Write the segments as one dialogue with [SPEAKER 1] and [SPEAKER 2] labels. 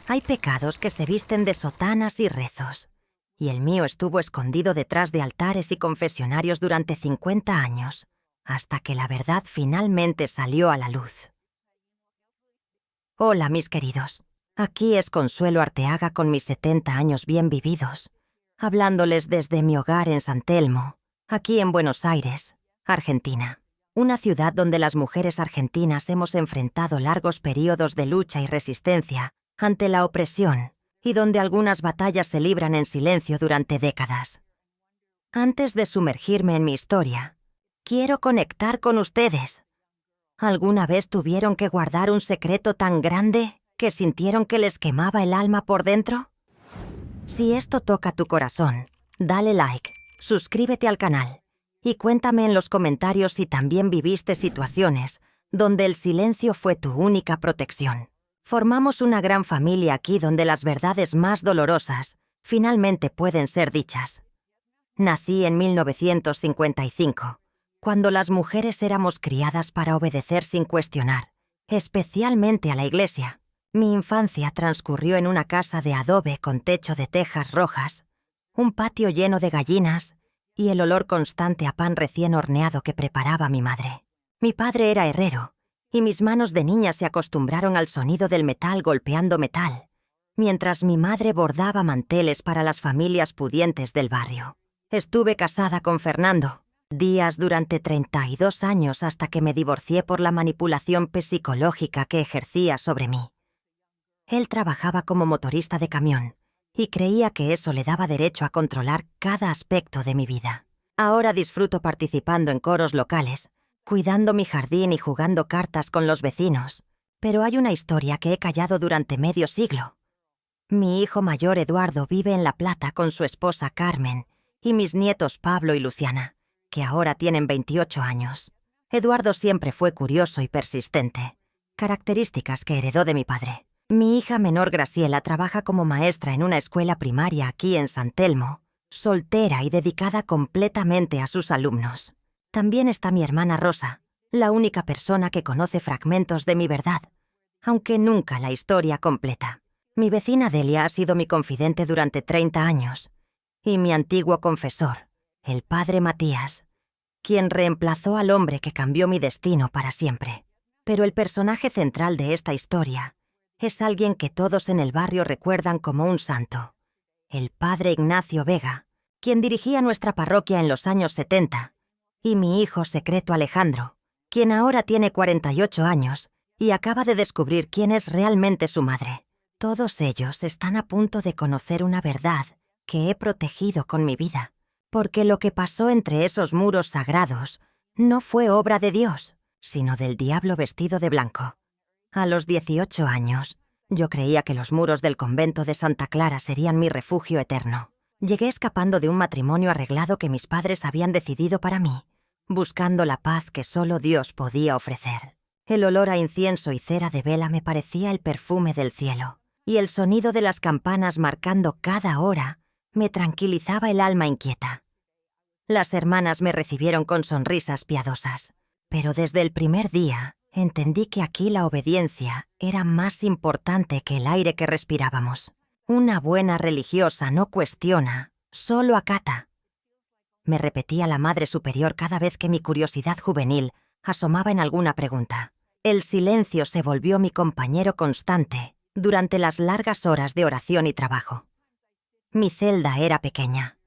[SPEAKER 1] Hay pecados que se visten de sotanas y rezos, y el mío estuvo escondido detrás de altares y confesionarios durante 50 años, hasta que la verdad finalmente salió a la luz. Hola, mis queridos. Aquí es Consuelo Arteaga con mis 70 años bien vividos, hablándoles desde mi hogar en San Telmo, aquí en Buenos Aires, Argentina. Una ciudad donde las mujeres argentinas hemos enfrentado largos periodos de lucha y resistencia ante la opresión y donde algunas batallas se libran en silencio durante décadas. Antes de sumergirme en mi historia, quiero conectar con ustedes. ¿Alguna vez tuvieron que guardar un secreto tan grande que sintieron que les quemaba el alma por dentro? Si esto toca tu corazón, dale like, suscríbete al canal y cuéntame en los comentarios si también viviste situaciones donde el silencio fue tu única protección. Formamos una gran familia aquí donde las verdades más dolorosas finalmente pueden ser dichas. Nací en 1955, cuando las mujeres éramos criadas para obedecer sin cuestionar, especialmente a la iglesia. Mi infancia transcurrió en una casa de adobe con techo de tejas rojas, un patio lleno de gallinas y el olor constante a pan recién horneado que preparaba mi madre. Mi padre era herrero, y mis manos de niña se acostumbraron al sonido del metal golpeando metal, mientras mi madre bordaba manteles para las familias pudientes del barrio. Estuve casada con Fernando, Díaz durante 32 años hasta que me divorcié por la manipulación psicológica que ejercía sobre mí. Él trabajaba como motorista de camión y creía que eso le daba derecho a controlar cada aspecto de mi vida. Ahora disfruto participando en coros locales, cuidando mi jardín y jugando cartas con los vecinos, pero hay una historia que he callado durante medio siglo. Mi hijo mayor Eduardo vive en La Plata con su esposa Carmen y mis nietos Pablo y Luciana, que ahora tienen 28 años. Eduardo siempre fue curioso y persistente, características que heredó de mi padre. Mi hija menor Graciela trabaja como maestra en una escuela primaria aquí en San Telmo, soltera y dedicada completamente a sus alumnos. También está mi hermana Rosa, la única persona que conoce fragmentos de mi verdad, aunque nunca la historia completa. Mi vecina Delia ha sido mi confidente durante 30 años, y mi antiguo confesor, el padre Matías, quien reemplazó al hombre que cambió mi destino para siempre. Pero el personaje central de esta historia es alguien que todos en el barrio recuerdan como un santo, el padre Ignacio Vega, quien dirigía nuestra parroquia en los años 70, y mi hijo secreto Alejandro, quien ahora tiene 48 años y acaba de descubrir quién es realmente su madre. Todos ellos están a punto de conocer una verdad que he protegido con mi vida, porque lo que pasó entre esos muros sagrados no fue obra de Dios, sino del diablo vestido de blanco. A los 18 años, yo creía que los muros del convento de Santa Clara serían mi refugio eterno. Llegué escapando de un matrimonio arreglado que mis padres habían decidido para mí, buscando la paz que solo Dios podía ofrecer. El olor a incienso y cera de vela me parecía el perfume del cielo, y el sonido de las campanas marcando cada hora me tranquilizaba el alma inquieta. Las hermanas me recibieron con sonrisas piadosas, pero desde el primer día entendí que aquí la obediencia era más importante que el aire que respirábamos. Una buena religiosa no cuestiona, solo acata. Me repetía la Madre Superior cada vez que mi curiosidad juvenil asomaba en alguna pregunta. El silencio se volvió mi compañero constante durante las largas horas de oración y trabajo. Mi celda era pequeña,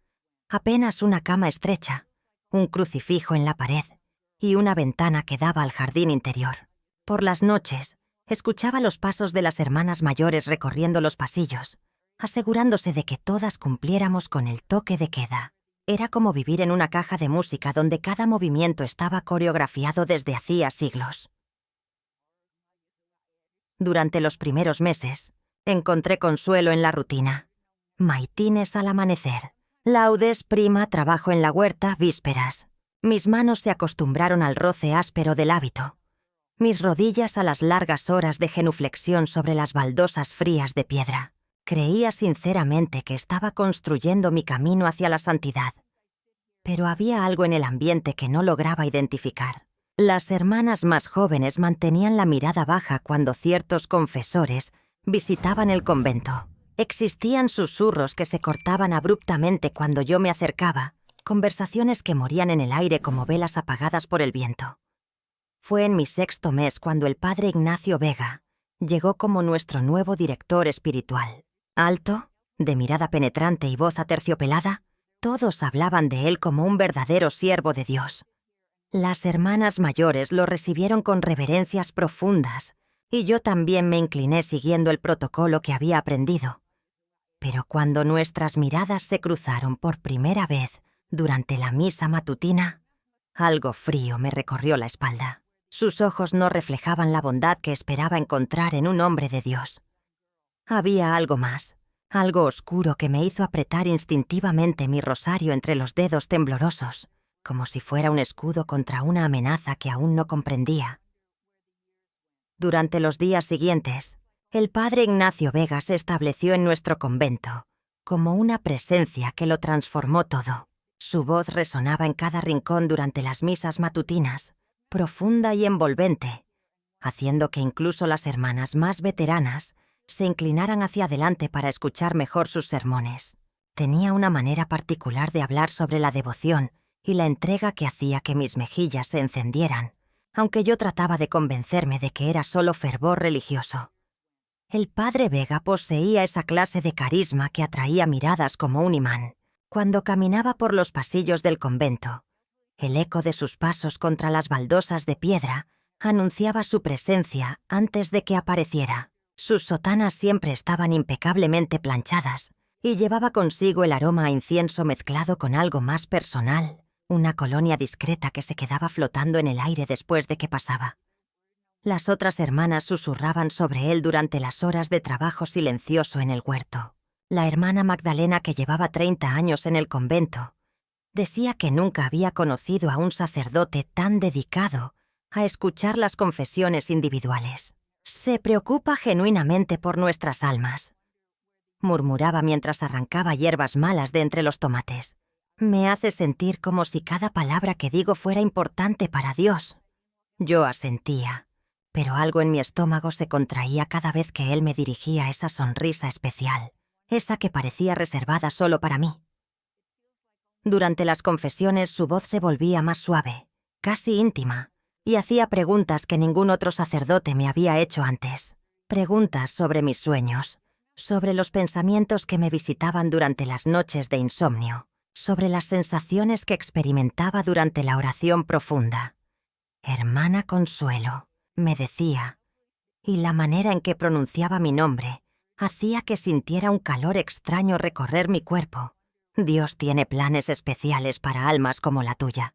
[SPEAKER 1] apenas una cama estrecha, un crucifijo en la pared y una ventana que daba al jardín interior. Por las noches, escuchaba los pasos de las hermanas mayores recorriendo los pasillos, asegurándose de que todas cumpliéramos con el toque de queda. Era como vivir en una caja de música donde cada movimiento estaba coreografiado desde hacía siglos. Durante los primeros meses, encontré consuelo en la rutina. Maitines al amanecer, laudes, prima, trabajo en la huerta, vísperas. Mis manos se acostumbraron al roce áspero del hábito. Mis rodillas a las largas horas de genuflexión sobre las baldosas frías de piedra. Creía sinceramente que estaba construyendo mi camino hacia la santidad. Pero había algo en el ambiente que no lograba identificar. Las hermanas más jóvenes mantenían la mirada baja cuando ciertos confesores visitaban el convento. Existían susurros que se cortaban abruptamente cuando yo me acercaba, conversaciones que morían en el aire como velas apagadas por el viento. Fue en mi 6º mes cuando el padre Ignacio Vega llegó como nuestro nuevo director espiritual. Alto, de mirada penetrante y voz aterciopelada, todos hablaban de él como un verdadero siervo de Dios. Las hermanas mayores lo recibieron con reverencias profundas, y yo también me incliné siguiendo el protocolo que había aprendido. Pero cuando nuestras miradas se cruzaron por primera vez durante la misa matutina, algo frío me recorrió la espalda. Sus ojos no reflejaban la bondad que esperaba encontrar en un hombre de Dios. Había algo más, algo oscuro que me hizo apretar instintivamente mi rosario entre los dedos temblorosos, como si fuera un escudo contra una amenaza que aún no comprendía. Durante los días siguientes, el padre Ignacio Vega se estableció en nuestro convento, como una presencia que lo transformó todo. Su voz resonaba en cada rincón durante las misas matutinas, profunda y envolvente, haciendo que incluso las hermanas más veteranas se inclinaran hacia adelante para escuchar mejor sus sermones. Tenía una manera particular de hablar sobre la devoción y la entrega que hacía que mis mejillas se encendieran, aunque yo trataba de convencerme de que era solo fervor religioso. El padre Vega poseía esa clase de carisma que atraía miradas como un imán. Cuando caminaba por los pasillos del convento, el eco de sus pasos contra las baldosas de piedra anunciaba su presencia antes de que apareciera. Sus sotanas siempre estaban impecablemente planchadas y llevaba consigo el aroma a incienso mezclado con algo más personal, una colonia discreta que se quedaba flotando en el aire después de que pasaba. Las otras hermanas susurraban sobre él durante las horas de trabajo silencioso en el huerto. La hermana Magdalena, que llevaba 30 años en el convento, decía que nunca había conocido a un sacerdote tan dedicado a escuchar las confesiones individuales. «Se preocupa genuinamente por nuestras almas», murmuraba mientras arrancaba hierbas malas de entre los tomates. «Me hace sentir como si cada palabra que digo fuera importante para Dios». Yo asentía, pero algo en mi estómago se contraía cada vez que él me dirigía esa sonrisa especial, esa que parecía reservada solo para mí. Durante las confesiones su voz se volvía más suave, casi íntima, y hacía preguntas que ningún otro sacerdote me había hecho antes. Preguntas sobre mis sueños, sobre los pensamientos que me visitaban durante las noches de insomnio, sobre las sensaciones que experimentaba durante la oración profunda. «Hermana Consuelo», me decía, y la manera en que pronunciaba mi nombre hacía que sintiera un calor extraño recorrer mi cuerpo. Dios tiene planes especiales para almas como la tuya.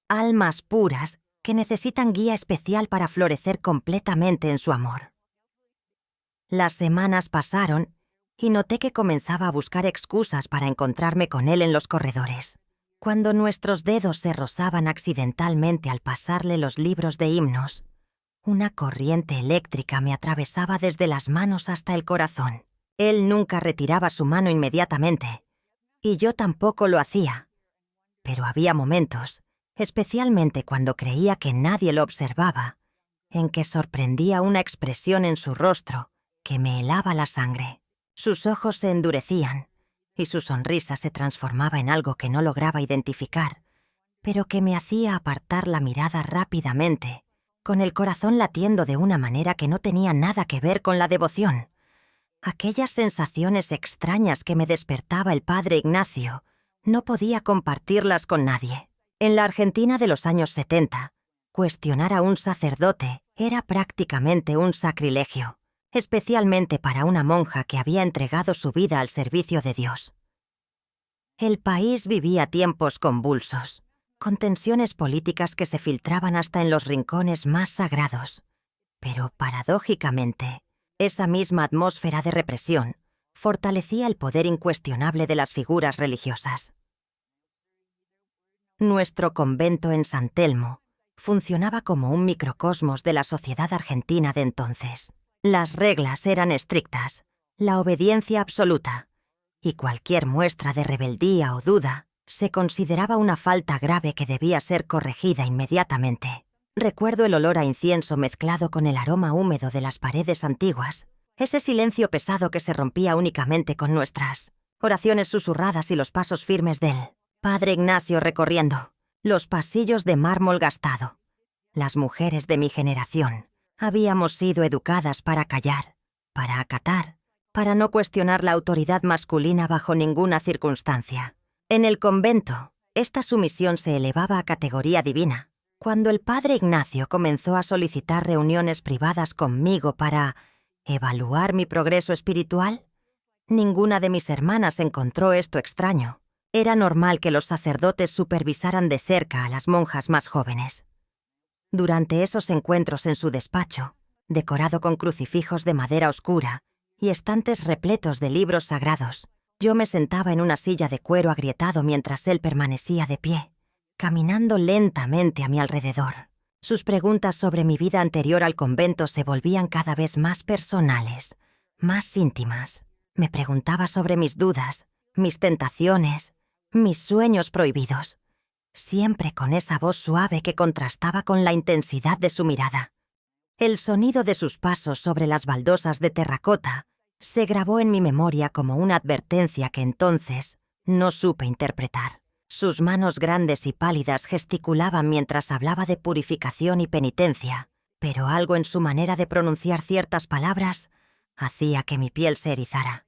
[SPEAKER 1] Almas puras que necesitan guía especial para florecer completamente en su amor. Las semanas pasaron y noté que comenzaba a buscar excusas para encontrarme con él en los corredores. Cuando nuestros dedos se rozaban accidentalmente al pasarle los libros de himnos, una corriente eléctrica me atravesaba desde las manos hasta el corazón. Él nunca retiraba su mano inmediatamente, y yo tampoco lo hacía. Pero había momentos, especialmente cuando creía que nadie lo observaba, en que sorprendía una expresión en su rostro que me helaba la sangre. Sus ojos se endurecían, y su sonrisa se transformaba en algo que no lograba identificar, pero que me hacía apartar la mirada rápidamente, con el corazón latiendo de una manera que no tenía nada que ver con la devoción. Aquellas sensaciones extrañas que me despertaba el padre Ignacio, no podía compartirlas con nadie. En la Argentina de los años 70, cuestionar a un sacerdote era prácticamente un sacrilegio, especialmente para una monja que había entregado su vida al servicio de Dios. El país vivía tiempos convulsos, con tensiones políticas que se filtraban hasta en los rincones más sagrados. Pero, paradójicamente, esa misma atmósfera de represión fortalecía el poder incuestionable de las figuras religiosas. Nuestro convento en San Telmo funcionaba como un microcosmos de la sociedad argentina de entonces. Las reglas eran estrictas, la obediencia absoluta, y cualquier muestra de rebeldía o duda se consideraba una falta grave que debía ser corregida inmediatamente. Recuerdo el olor a incienso mezclado con el aroma húmedo de las paredes antiguas, ese silencio pesado que se rompía únicamente con nuestras oraciones susurradas y los pasos firmes del Padre Ignacio recorriendo los pasillos de mármol gastado. Las mujeres de mi generación habíamos sido educadas para callar, para acatar, para no cuestionar la autoridad masculina bajo ninguna circunstancia. En el convento, esta sumisión se elevaba a categoría divina. Cuando el Padre Ignacio comenzó a solicitar reuniones privadas conmigo para evaluar mi progreso espiritual, ninguna de mis hermanas encontró esto extraño. Era normal que los sacerdotes supervisaran de cerca a las monjas más jóvenes. Durante esos encuentros en su despacho, decorado con crucifijos de madera oscura y estantes repletos de libros sagrados, yo me sentaba en una silla de cuero agrietado mientras él permanecía de pie, caminando lentamente a mi alrededor. Sus preguntas sobre mi vida anterior al convento se volvían cada vez más personales, más íntimas. Me preguntaba sobre mis dudas, mis tentaciones, mis sueños prohibidos, siempre con esa voz suave que contrastaba con la intensidad de su mirada. El sonido de sus pasos sobre las baldosas de terracota se grabó en mi memoria como una advertencia que entonces no supe interpretar. Sus manos grandes y pálidas gesticulaban mientras hablaba de purificación y penitencia, pero algo en su manera de pronunciar ciertas palabras hacía que mi piel se erizara.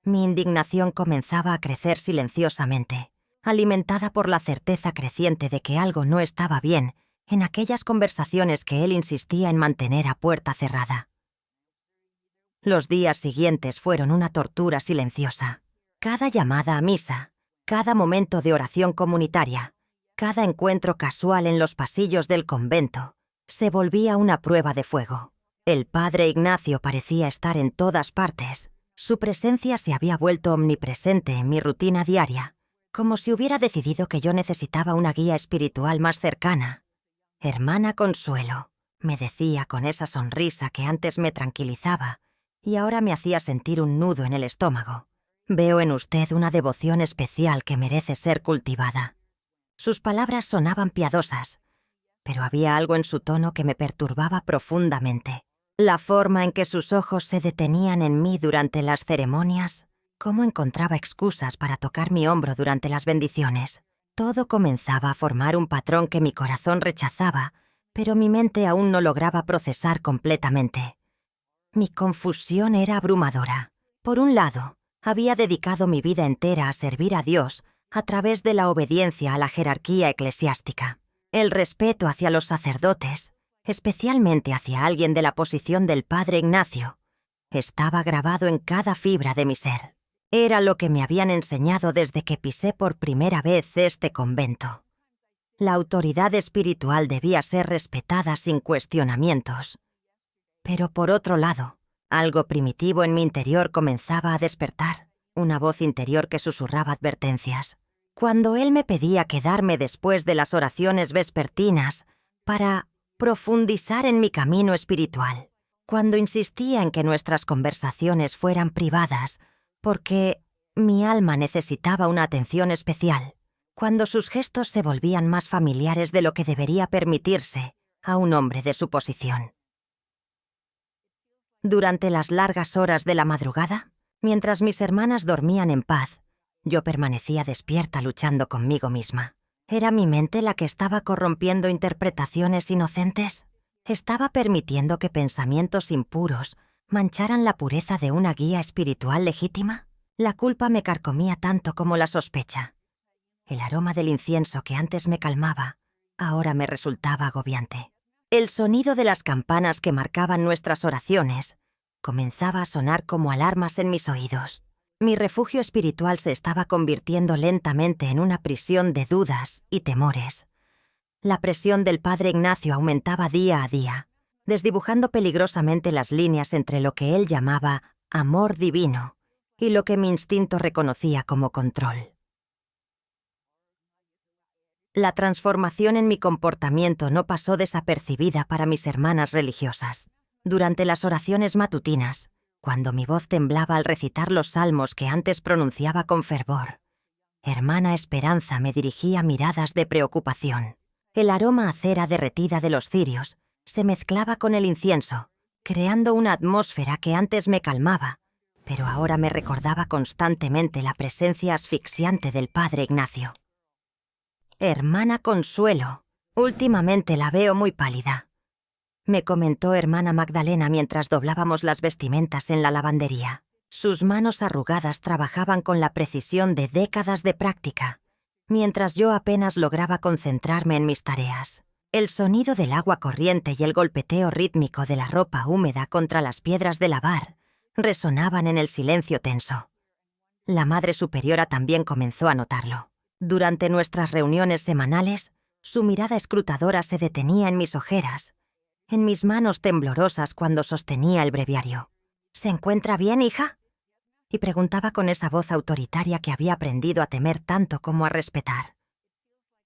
[SPEAKER 1] Mi indignación comenzaba a crecer silenciosamente, alimentada por la certeza creciente de que algo no estaba bien en aquellas conversaciones que él insistía en mantener a puerta cerrada. Los días siguientes fueron una tortura silenciosa. Cada llamada a misa, cada momento de oración comunitaria, cada encuentro casual en los pasillos del convento, se volvía una prueba de fuego. El Padre Ignacio parecía estar en todas partes. Su presencia se había vuelto omnipresente en mi rutina diaria, como si hubiera decidido que yo necesitaba una guía espiritual más cercana. «Hermana Consuelo», me decía con esa sonrisa que antes me tranquilizaba y ahora me hacía sentir un nudo en el estómago. «Veo en usted una devoción especial que merece ser cultivada». Sus palabras sonaban piadosas, pero había algo en su tono que me perturbaba profundamente. La forma en que sus ojos se detenían en mí durante las ceremonias, cómo encontraba excusas para tocar mi hombro durante las bendiciones. Todo comenzaba a formar un patrón que mi corazón rechazaba, pero mi mente aún no lograba procesar completamente. Mi confusión era abrumadora. Por un lado, había dedicado mi vida entera a servir a Dios a través de la obediencia a la jerarquía eclesiástica. El respeto hacia los sacerdotes, especialmente hacia alguien de la posición del Padre Ignacio, estaba grabado en cada fibra de mi ser. Era lo que me habían enseñado desde que pisé por primera vez este convento. La autoridad espiritual debía ser respetada sin cuestionamientos. Pero por otro lado, algo primitivo en mi interior comenzaba a despertar, una voz interior que susurraba advertencias. Cuando él me pedía quedarme después de las oraciones vespertinas para profundizar en mi camino espiritual, cuando insistía en que nuestras conversaciones fueran privadas porque mi alma necesitaba una atención especial, cuando sus gestos se volvían más familiares de lo que debería permitirse a un hombre de su posición. Durante las largas horas de la madrugada, mientras mis hermanas dormían en paz, yo permanecía despierta luchando conmigo misma. ¿Era mi mente la que estaba corrompiendo interpretaciones inocentes? ¿Estaba permitiendo que pensamientos impuros mancharan la pureza de una guía espiritual legítima? La culpa me carcomía tanto como la sospecha. El aroma del incienso que antes me calmaba, ahora me resultaba agobiante. El sonido de las campanas que marcaban nuestras oraciones comenzaba a sonar como alarmas en mis oídos. Mi refugio espiritual se estaba convirtiendo lentamente en una prisión de dudas y temores. La presión del Padre Ignacio aumentaba día a día, desdibujando peligrosamente las líneas entre lo que él llamaba amor divino y lo que mi instinto reconocía como control. La transformación en mi comportamiento no pasó desapercibida para mis hermanas religiosas. Durante las oraciones matutinas, cuando mi voz temblaba al recitar los salmos que antes pronunciaba con fervor, hermana Esperanza me dirigía miradas de preocupación. El aroma a cera derretida de los cirios se mezclaba con el incienso creando una atmósfera que antes me calmaba, pero ahora me recordaba constantemente la presencia asfixiante del padre Ignacio. Hermana Consuelo, últimamente la veo muy pálida, me comentó hermana Magdalena mientras doblábamos las vestimentas en la lavandería. Sus manos arrugadas trabajaban con la precisión de décadas de práctica, mientras yo apenas lograba concentrarme en mis tareas. El sonido del agua corriente y el golpeteo rítmico de la ropa húmeda contra las piedras de lavar resonaban en el silencio tenso. La Madre Superiora también comenzó a notarlo. Durante nuestras reuniones semanales, su mirada escrutadora se detenía en mis ojeras, en mis manos temblorosas cuando sostenía el breviario. «¿Se encuentra bien, hija?», y preguntaba con esa voz autoritaria que había aprendido a temer tanto como a respetar.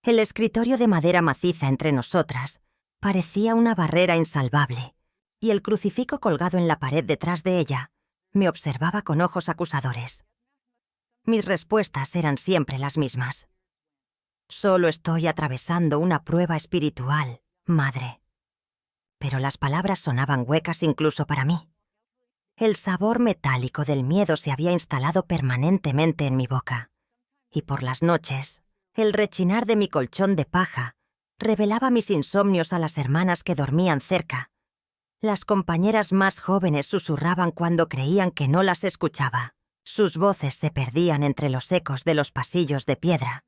[SPEAKER 1] El escritorio de madera maciza entre nosotras parecía una barrera insalvable, y el crucifijo colgado en la pared detrás de ella me observaba con ojos acusadores. Mis respuestas eran siempre las mismas. «Solo estoy atravesando una prueba espiritual, madre». Pero las palabras sonaban huecas incluso para mí. El sabor metálico del miedo se había instalado permanentemente en mi boca, y por las noches, el rechinar de mi colchón de paja revelaba mis insomnios a las hermanas que dormían cerca. Las compañeras más jóvenes susurraban cuando creían que no las escuchaba. Sus voces se perdían entre los ecos de los pasillos de piedra,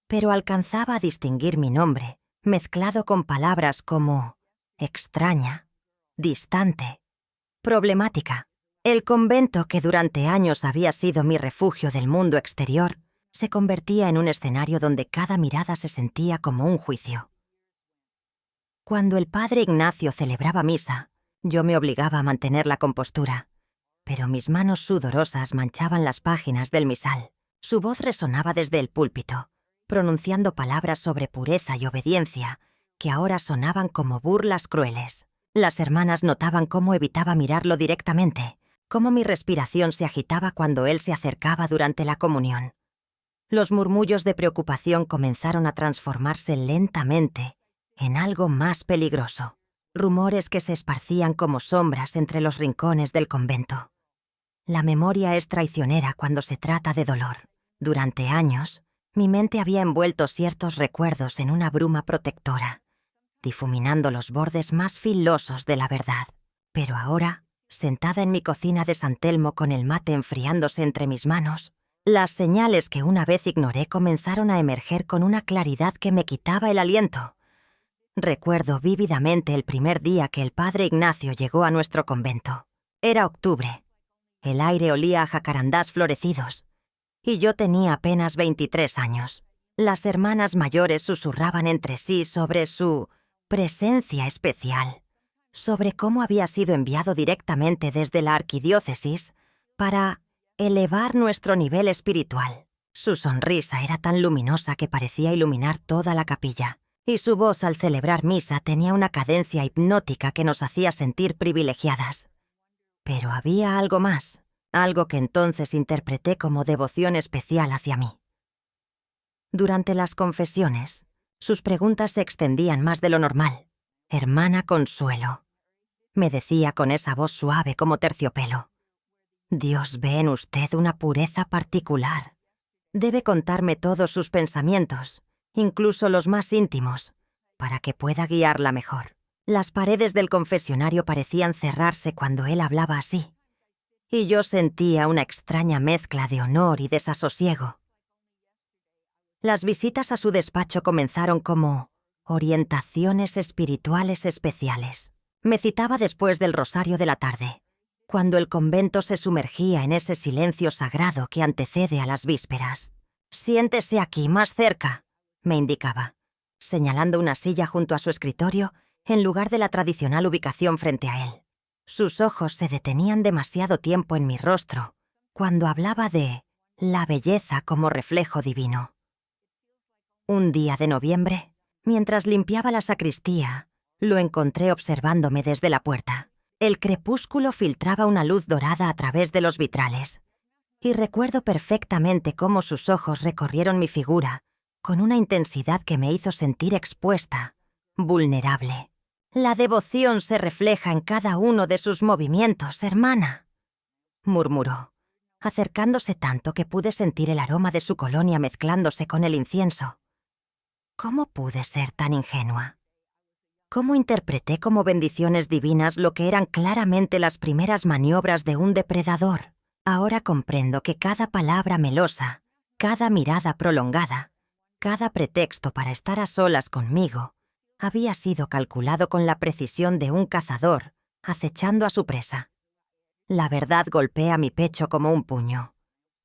[SPEAKER 1] pero alcanzaba a distinguir mi nombre, mezclado con palabras como extraña, distante, problemática. El convento, que durante años había sido mi refugio del mundo exterior, se convertía en un escenario donde cada mirada se sentía como un juicio. Cuando el padre Ignacio celebraba misa, yo me obligaba a mantener la compostura, pero mis manos sudorosas manchaban las páginas del misal. Su voz resonaba desde el púlpito, pronunciando palabras sobre pureza y obediencia que ahora sonaban como burlas crueles. Las hermanas notaban cómo evitaba mirarlo directamente, cómo mi respiración se agitaba cuando él se acercaba durante la comunión. Los murmullos de preocupación comenzaron a transformarse lentamente en algo más peligroso, rumores que se esparcían como sombras entre los rincones del convento. La memoria es traicionera cuando se trata de dolor. Durante años, mi mente había envuelto ciertos recuerdos en una bruma protectora, difuminando los bordes más filosos de la verdad. Pero ahora, sentada en mi cocina de San Telmo con el mate enfriándose entre mis manos, las señales que una vez ignoré comenzaron a emerger con una claridad que me quitaba el aliento. Recuerdo vívidamente el primer día que el padre Ignacio llegó a nuestro convento. Era octubre. El aire olía a jacarandás florecidos, y yo tenía apenas 23 años. Las hermanas mayores susurraban entre sí sobre su presencia especial, sobre cómo había sido enviado directamente desde la arquidiócesis para elevar nuestro nivel espiritual. Su sonrisa era tan luminosa que parecía iluminar toda la capilla, y su voz al celebrar misa tenía una cadencia hipnótica que nos hacía sentir privilegiadas. Pero había algo más, algo que entonces interpreté como devoción especial hacia mí. Durante las confesiones, sus preguntas se extendían más de lo normal. «Hermana Consuelo», me decía con esa voz suave como terciopelo, «Dios ve en usted una pureza particular. Debe contarme todos sus pensamientos, incluso los más íntimos, para que pueda guiarla mejor». Las paredes del confesionario parecían cerrarse cuando él hablaba así, y yo sentía una extraña mezcla de honor y desasosiego. Las visitas a su despacho comenzaron como orientaciones espirituales especiales. Me citaba después del rosario de la tarde, cuando el convento se sumergía en ese silencio sagrado que antecede a las vísperas. «Siéntese aquí, más cerca», me indicaba, señalando una silla junto a su escritorio en lugar de la tradicional ubicación frente a él. Sus ojos se detenían demasiado tiempo en mi rostro cuando hablaba de la belleza como reflejo divino. Un día de noviembre, mientras limpiaba la sacristía, lo encontré observándome desde la puerta. El crepúsculo filtraba una luz dorada a través de los vitrales, y recuerdo perfectamente cómo sus ojos recorrieron mi figura con una intensidad que me hizo sentir expuesta, vulnerable. La devoción se refleja en cada uno de sus movimientos, hermana, murmuró, acercándose tanto que pude sentir el aroma de su colonia mezclándose con el incienso. ¿Cómo pude ser tan ingenua? ¿Cómo interpreté como bendiciones divinas lo que eran claramente las primeras maniobras de un depredador? Ahora comprendo que cada palabra melosa, cada mirada prolongada, cada pretexto para estar a solas conmigo, había sido calculado con la precisión de un cazador, acechando a su presa. La verdad golpea mi pecho como un puño.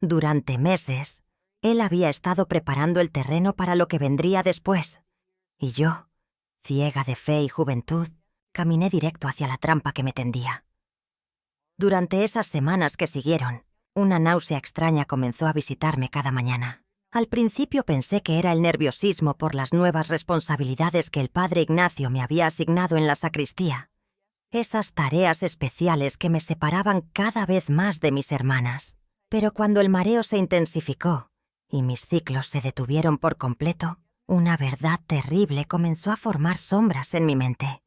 [SPEAKER 1] Durante meses, él había estado preparando el terreno para lo que vendría después, y yo, ciega de fe y juventud, caminé directo hacia la trampa que me tendía. Durante esas semanas que siguieron, una náusea extraña comenzó a visitarme cada mañana. Al principio pensé que era el nerviosismo por las nuevas responsabilidades que el padre Ignacio me había asignado en la sacristía. Esas tareas especiales que me separaban cada vez más de mis hermanas. Pero cuando el mareo se intensificó y mis ciclos se detuvieron por completo, una verdad terrible comenzó a formar sombras en mi mente.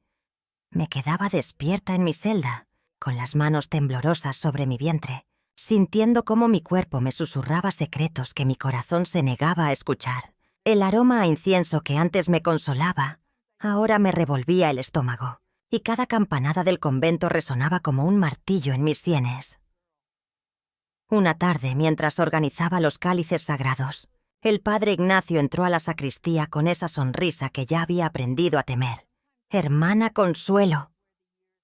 [SPEAKER 1] Me quedaba despierta en mi celda, con las manos temblorosas sobre mi vientre, sintiendo cómo mi cuerpo me susurraba secretos que mi corazón se negaba a escuchar. El aroma a incienso que antes me consolaba, ahora me revolvía el estómago, y cada campanada del convento resonaba como un martillo en mis sienes. Una tarde, mientras organizaba los cálices sagrados, el padre Ignacio entró a la sacristía con esa sonrisa que ya había aprendido a temer. «Hermana Consuelo»,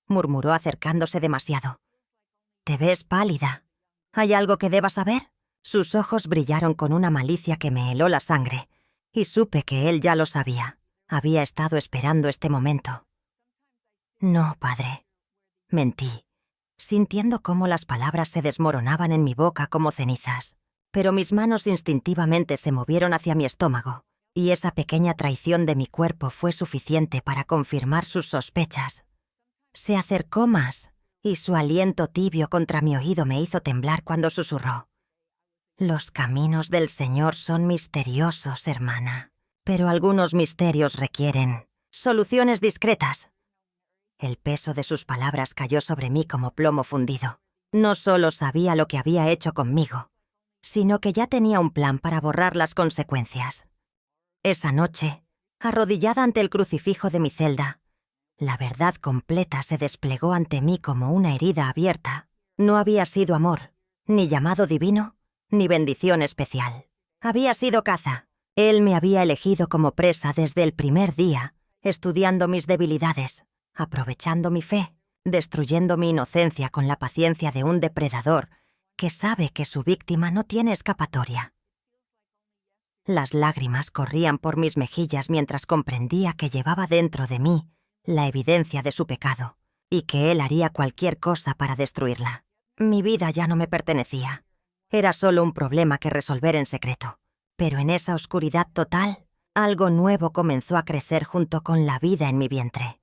[SPEAKER 1] murmuró acercándose demasiado. «Te ves pálida. ¿Hay algo que deba saber?» Sus ojos brillaron con una malicia que me heló la sangre, y supe que él ya lo sabía. Había estado esperando este momento. «No, padre», mentí, sintiendo cómo las palabras se desmoronaban en mi boca como cenizas. Pero mis manos instintivamente se movieron hacia mi estómago, y esa pequeña traición de mi cuerpo fue suficiente para confirmar sus sospechas. Se acercó más, y su aliento tibio contra mi oído me hizo temblar cuando susurró. «Los caminos del Señor son misteriosos, hermana, pero algunos misterios requieren soluciones discretas». El peso de sus palabras cayó sobre mí como plomo fundido. No solo sabía lo que había hecho conmigo, sino que ya tenía un plan para borrar las consecuencias. Esa noche, arrodillada ante el crucifijo de mi celda, la verdad completa se desplegó ante mí como una herida abierta. No había sido amor, ni llamado divino, ni bendición especial. Había sido caza. Él me había elegido como presa desde el primer día, estudiando mis debilidades, aprovechando mi fe, destruyendo mi inocencia con la paciencia de un depredador que sabe que su víctima no tiene escapatoria. Las lágrimas corrían por mis mejillas mientras comprendía que llevaba dentro de mí la evidencia de su pecado, y que él haría cualquier cosa para destruirla. Mi vida ya no me pertenecía. Era solo un problema que resolver en secreto. Pero en esa oscuridad total, algo nuevo comenzó a crecer junto con la vida en mi vientre.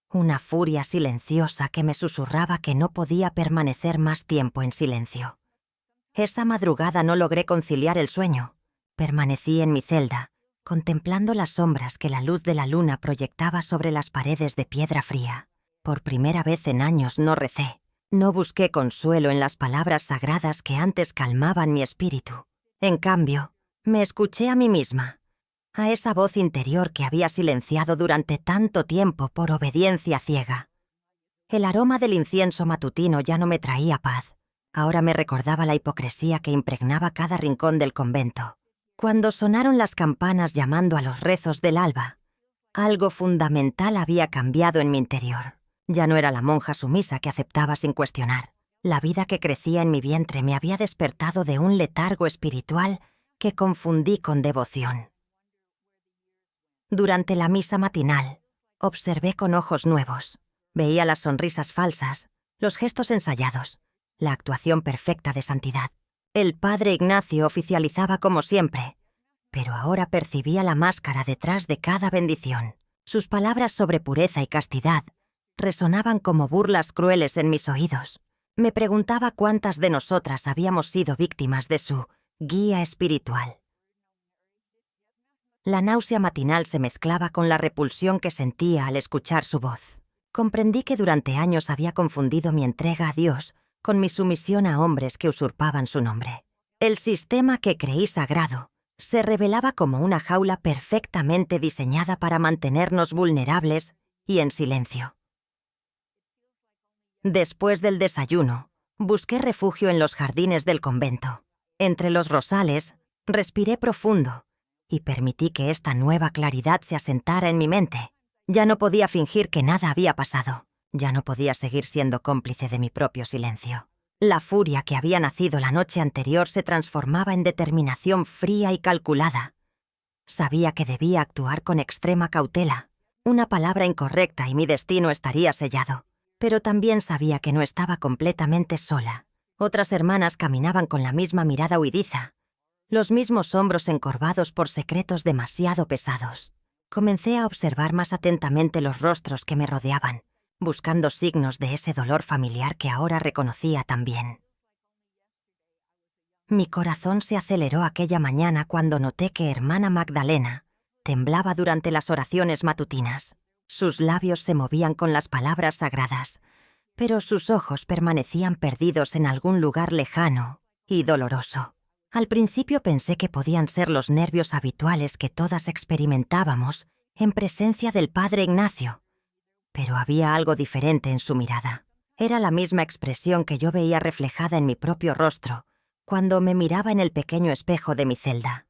[SPEAKER 1] Una furia silenciosa que me susurraba que no podía permanecer más tiempo en silencio. Esa madrugada no logré conciliar el sueño. Permanecí en mi celda, contemplando las sombras que la luz de la luna proyectaba sobre las paredes de piedra fría. Por primera vez en años no recé. No busqué consuelo en las palabras sagradas que antes calmaban mi espíritu. En cambio, me escuché a mí misma, a esa voz interior que había silenciado durante tanto tiempo por obediencia ciega. El aroma del incienso matutino ya no me traía paz. Ahora me recordaba la hipocresía que impregnaba cada rincón del convento. Cuando sonaron las campanas llamando a los rezos del alba, algo fundamental había cambiado en mi interior. Ya no era la monja sumisa que aceptaba sin cuestionar. La vida que crecía en mi vientre me había despertado de un letargo espiritual que confundí con devoción. Durante la misa matinal, observé con ojos nuevos. Veía las sonrisas falsas, los gestos ensayados, la actuación perfecta de santidad. El padre Ignacio oficializaba como siempre, pero ahora percibía la máscara detrás de cada bendición. Sus palabras sobre pureza y castidad resonaban como burlas crueles en mis oídos. Me preguntaba cuántas de nosotras habíamos sido víctimas de su guía espiritual. La náusea matinal se mezclaba con la repulsión que sentía al escuchar su voz. Comprendí que durante años había confundido mi entrega a Dios con mi sumisión a hombres que usurpaban su nombre. El sistema que creí sagrado se revelaba como una jaula perfectamente diseñada para mantenernos vulnerables y en silencio. Después del desayuno, busqué refugio en los jardines del convento. Entre los rosales, respiré profundo y permití que esta nueva claridad se asentara en mi mente. Ya no podía fingir que nada había pasado. Ya no podía seguir siendo cómplice de mi propio silencio. La furia que había nacido la noche anterior se transformaba en determinación fría y calculada. Sabía que debía actuar con extrema cautela. Una palabra incorrecta y mi destino estaría sellado. Pero también sabía que no estaba completamente sola. Otras hermanas caminaban con la misma mirada huidiza, los mismos hombros encorvados por secretos demasiado pesados. Comencé a observar más atentamente los rostros que me rodeaban, buscando signos de ese dolor familiar que ahora reconocía tan bien. Mi corazón se aceleró aquella mañana cuando noté que hermana Magdalena temblaba durante las oraciones matutinas. Sus labios se movían con las palabras sagradas, pero sus ojos permanecían perdidos en algún lugar lejano y doloroso. Al principio pensé que podían ser los nervios habituales que todas experimentábamos en presencia del padre Ignacio, pero había algo diferente en su mirada. Era la misma expresión que yo veía reflejada en mi propio rostro cuando me miraba en el pequeño espejo de mi celda.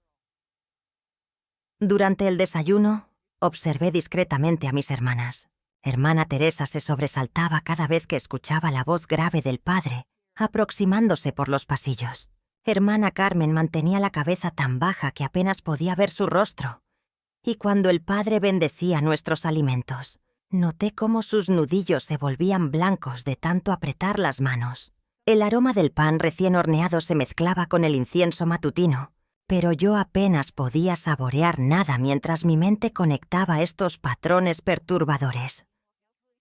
[SPEAKER 1] Durante el desayuno, observé discretamente a mis hermanas. Hermana Teresa se sobresaltaba cada vez que escuchaba la voz grave del padre, aproximándose por los pasillos. Hermana Carmen mantenía la cabeza tan baja que apenas podía ver su rostro. Y cuando el padre bendecía nuestros alimentos, noté cómo sus nudillos se volvían blancos de tanto apretar las manos. El aroma del pan recién horneado se mezclaba con el incienso matutino, pero yo apenas podía saborear nada mientras mi mente conectaba estos patrones perturbadores.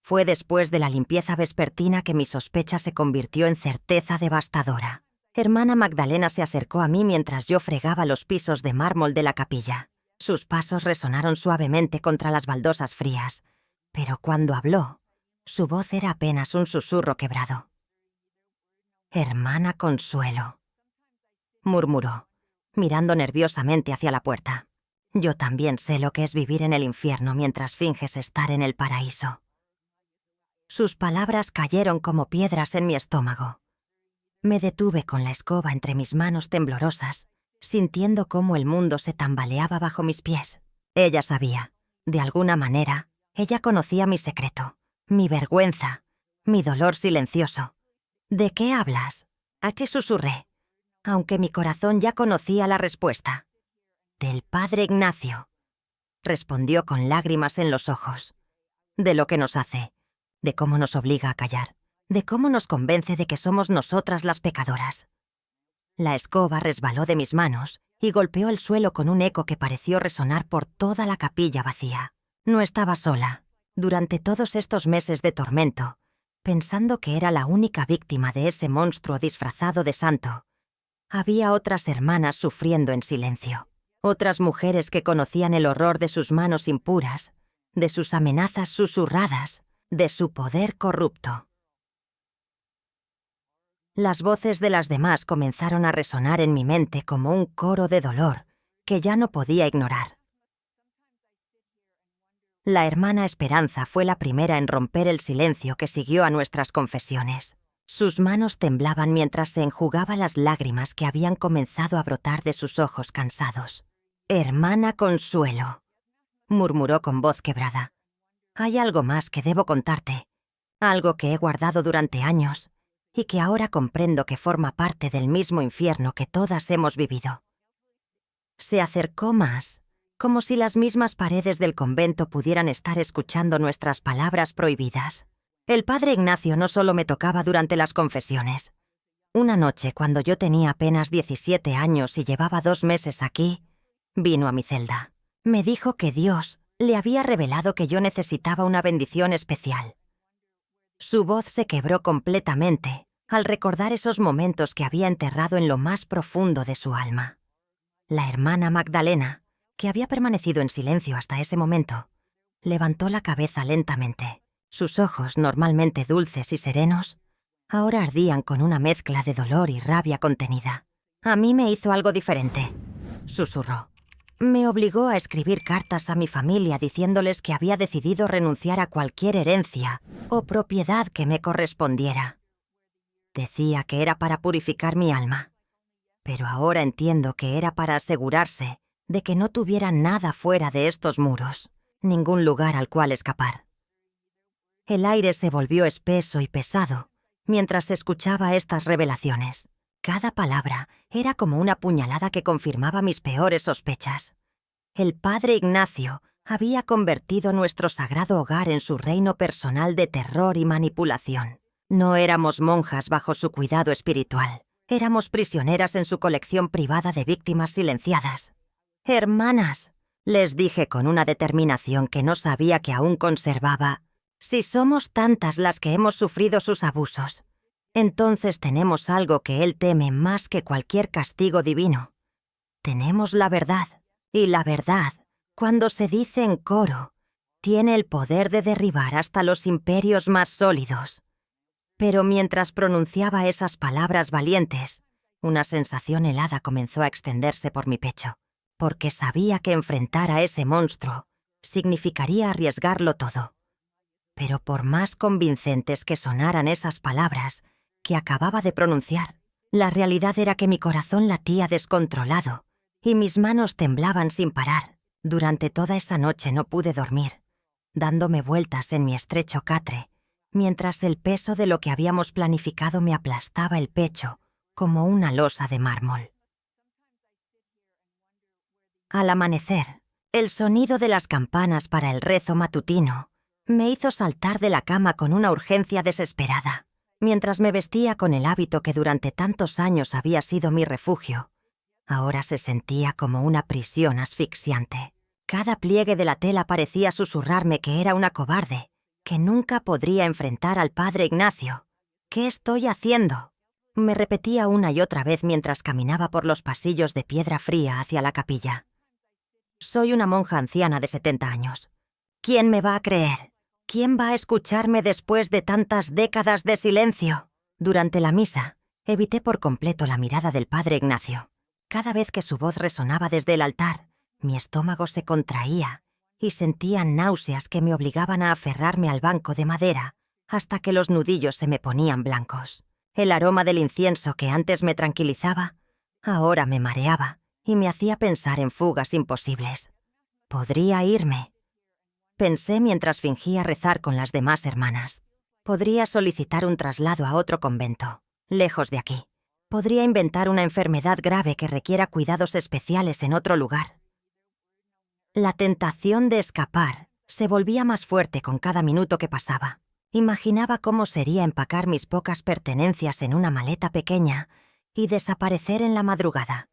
[SPEAKER 1] Fue después de la limpieza vespertina que mi sospecha se convirtió en certeza devastadora. Hermana Magdalena se acercó a mí mientras yo fregaba los pisos de mármol de la capilla. Sus pasos resonaron suavemente contra las baldosas frías, pero cuando habló, su voz era apenas un susurro quebrado. «Hermana Consuelo», murmuró, mirando nerviosamente hacia la puerta. «Yo también sé lo que es vivir en el infierno mientras finges estar en el paraíso». Sus palabras cayeron como piedras en mi estómago. Me detuve con la escoba entre mis manos temblorosas, sintiendo cómo el mundo se tambaleaba bajo mis pies. Ella sabía, de alguna manera, ella conocía mi secreto, mi vergüenza, mi dolor silencioso. «¿De qué hablas?», susurré, aunque mi corazón ya conocía la respuesta. «Del padre Ignacio», respondió con lágrimas en los ojos. «De lo que nos hace, de cómo nos obliga a callar, de cómo nos convence de que somos nosotras las pecadoras». La escoba resbaló de mis manos y golpeó el suelo con un eco que pareció resonar por toda la capilla vacía. No estaba sola. Durante todos estos meses de tormento, pensando que era la única víctima de ese monstruo disfrazado de santo, había otras hermanas sufriendo en silencio. Otras mujeres que conocían el horror de sus manos impuras, de sus amenazas susurradas, de su poder corrupto. Las voces de las demás comenzaron a resonar en mi mente como un coro de dolor que ya no podía ignorar. La hermana Esperanza fue la primera en romper el silencio que siguió a nuestras confesiones. Sus manos temblaban mientras se enjugaba las lágrimas que habían comenzado a brotar de sus ojos cansados. «Hermana Consuelo», murmuró con voz quebrada. «Hay algo más que debo contarte, algo que he guardado durante años y que ahora comprendo que forma parte del mismo infierno que todas hemos vivido». Se acercó más, como si las mismas paredes del convento pudieran estar escuchando nuestras palabras prohibidas. El padre Ignacio no solo me tocaba durante las confesiones. Una noche, cuando yo tenía apenas 17 años y llevaba 2 meses aquí, vino a mi celda. Me dijo que Dios le había revelado que yo necesitaba una bendición especial. Su voz se quebró completamente al recordar esos momentos que había enterrado en lo más profundo de su alma. La hermana Magdalena que había permanecido en silencio hasta ese momento, levantó la cabeza lentamente. Sus ojos, normalmente dulces y serenos, ahora ardían con una mezcla de dolor y rabia contenida. «A mí me hizo algo diferente», susurró. «Me obligó a escribir cartas a mi familia diciéndoles que había decidido renunciar a cualquier herencia o propiedad que me correspondiera. Decía que era para purificar mi alma, pero ahora entiendo que era para asegurarse de que no tuviera nada fuera de estos muros, ningún lugar al cual escapar». El aire se volvió espeso y pesado mientras escuchaba estas revelaciones. Cada palabra era como una puñalada que confirmaba mis peores sospechas. El padre Ignacio había convertido nuestro sagrado hogar en su reino personal de terror y manipulación. No éramos monjas bajo su cuidado espiritual. Éramos prisioneras en su colección privada de víctimas silenciadas. «Hermanas», les dije con una determinación que no sabía que aún conservaba, «si somos tantas las que hemos sufrido sus abusos, entonces tenemos algo que él teme más que cualquier castigo divino. Tenemos la verdad, y la verdad, cuando se dice en coro, tiene el poder de derribar hasta los imperios más sólidos». Pero mientras pronunciaba esas palabras valientes, una sensación helada comenzó a extenderse por mi pecho, porque sabía que enfrentar a ese monstruo significaría arriesgarlo todo. Pero por más convincentes que sonaran esas palabras que acababa de pronunciar, la realidad era que mi corazón latía descontrolado y mis manos temblaban sin parar. Durante toda esa noche no pude dormir, dándome vueltas en mi estrecho catre, mientras el peso de lo que habíamos planificado me aplastaba el pecho como una losa de mármol. Al amanecer, el sonido de las campanas para el rezo matutino me hizo saltar de la cama con una urgencia desesperada. Mientras me vestía con el hábito que durante tantos años había sido mi refugio, ahora se sentía como una prisión asfixiante. Cada pliegue de la tela parecía susurrarme que era una cobarde, que nunca podría enfrentar al padre Ignacio. «¿Qué estoy haciendo?», me repetía una y otra vez mientras caminaba por los pasillos de piedra fría hacia la capilla. Soy una monja anciana de 70 años. ¿Quién me va a creer? ¿Quién va a escucharme después de tantas décadas de silencio? Durante la misa, evité por completo la mirada del padre Ignacio. Cada vez que su voz resonaba desde el altar, mi estómago se contraía y sentía náuseas que me obligaban a aferrarme al banco de madera hasta que los nudillos se me ponían blancos. El aroma del incienso que antes me tranquilizaba, ahora me mareaba y me hacía pensar en fugas imposibles. Podría irme. Pensé mientras fingía rezar con las demás hermanas. Podría solicitar un traslado a otro convento, lejos de aquí. Podría inventar una enfermedad grave que requiera cuidados especiales en otro lugar. La tentación de escapar se volvía más fuerte con cada minuto que pasaba. Imaginaba cómo sería empacar mis pocas pertenencias en una maleta pequeña y desaparecer en la madrugada,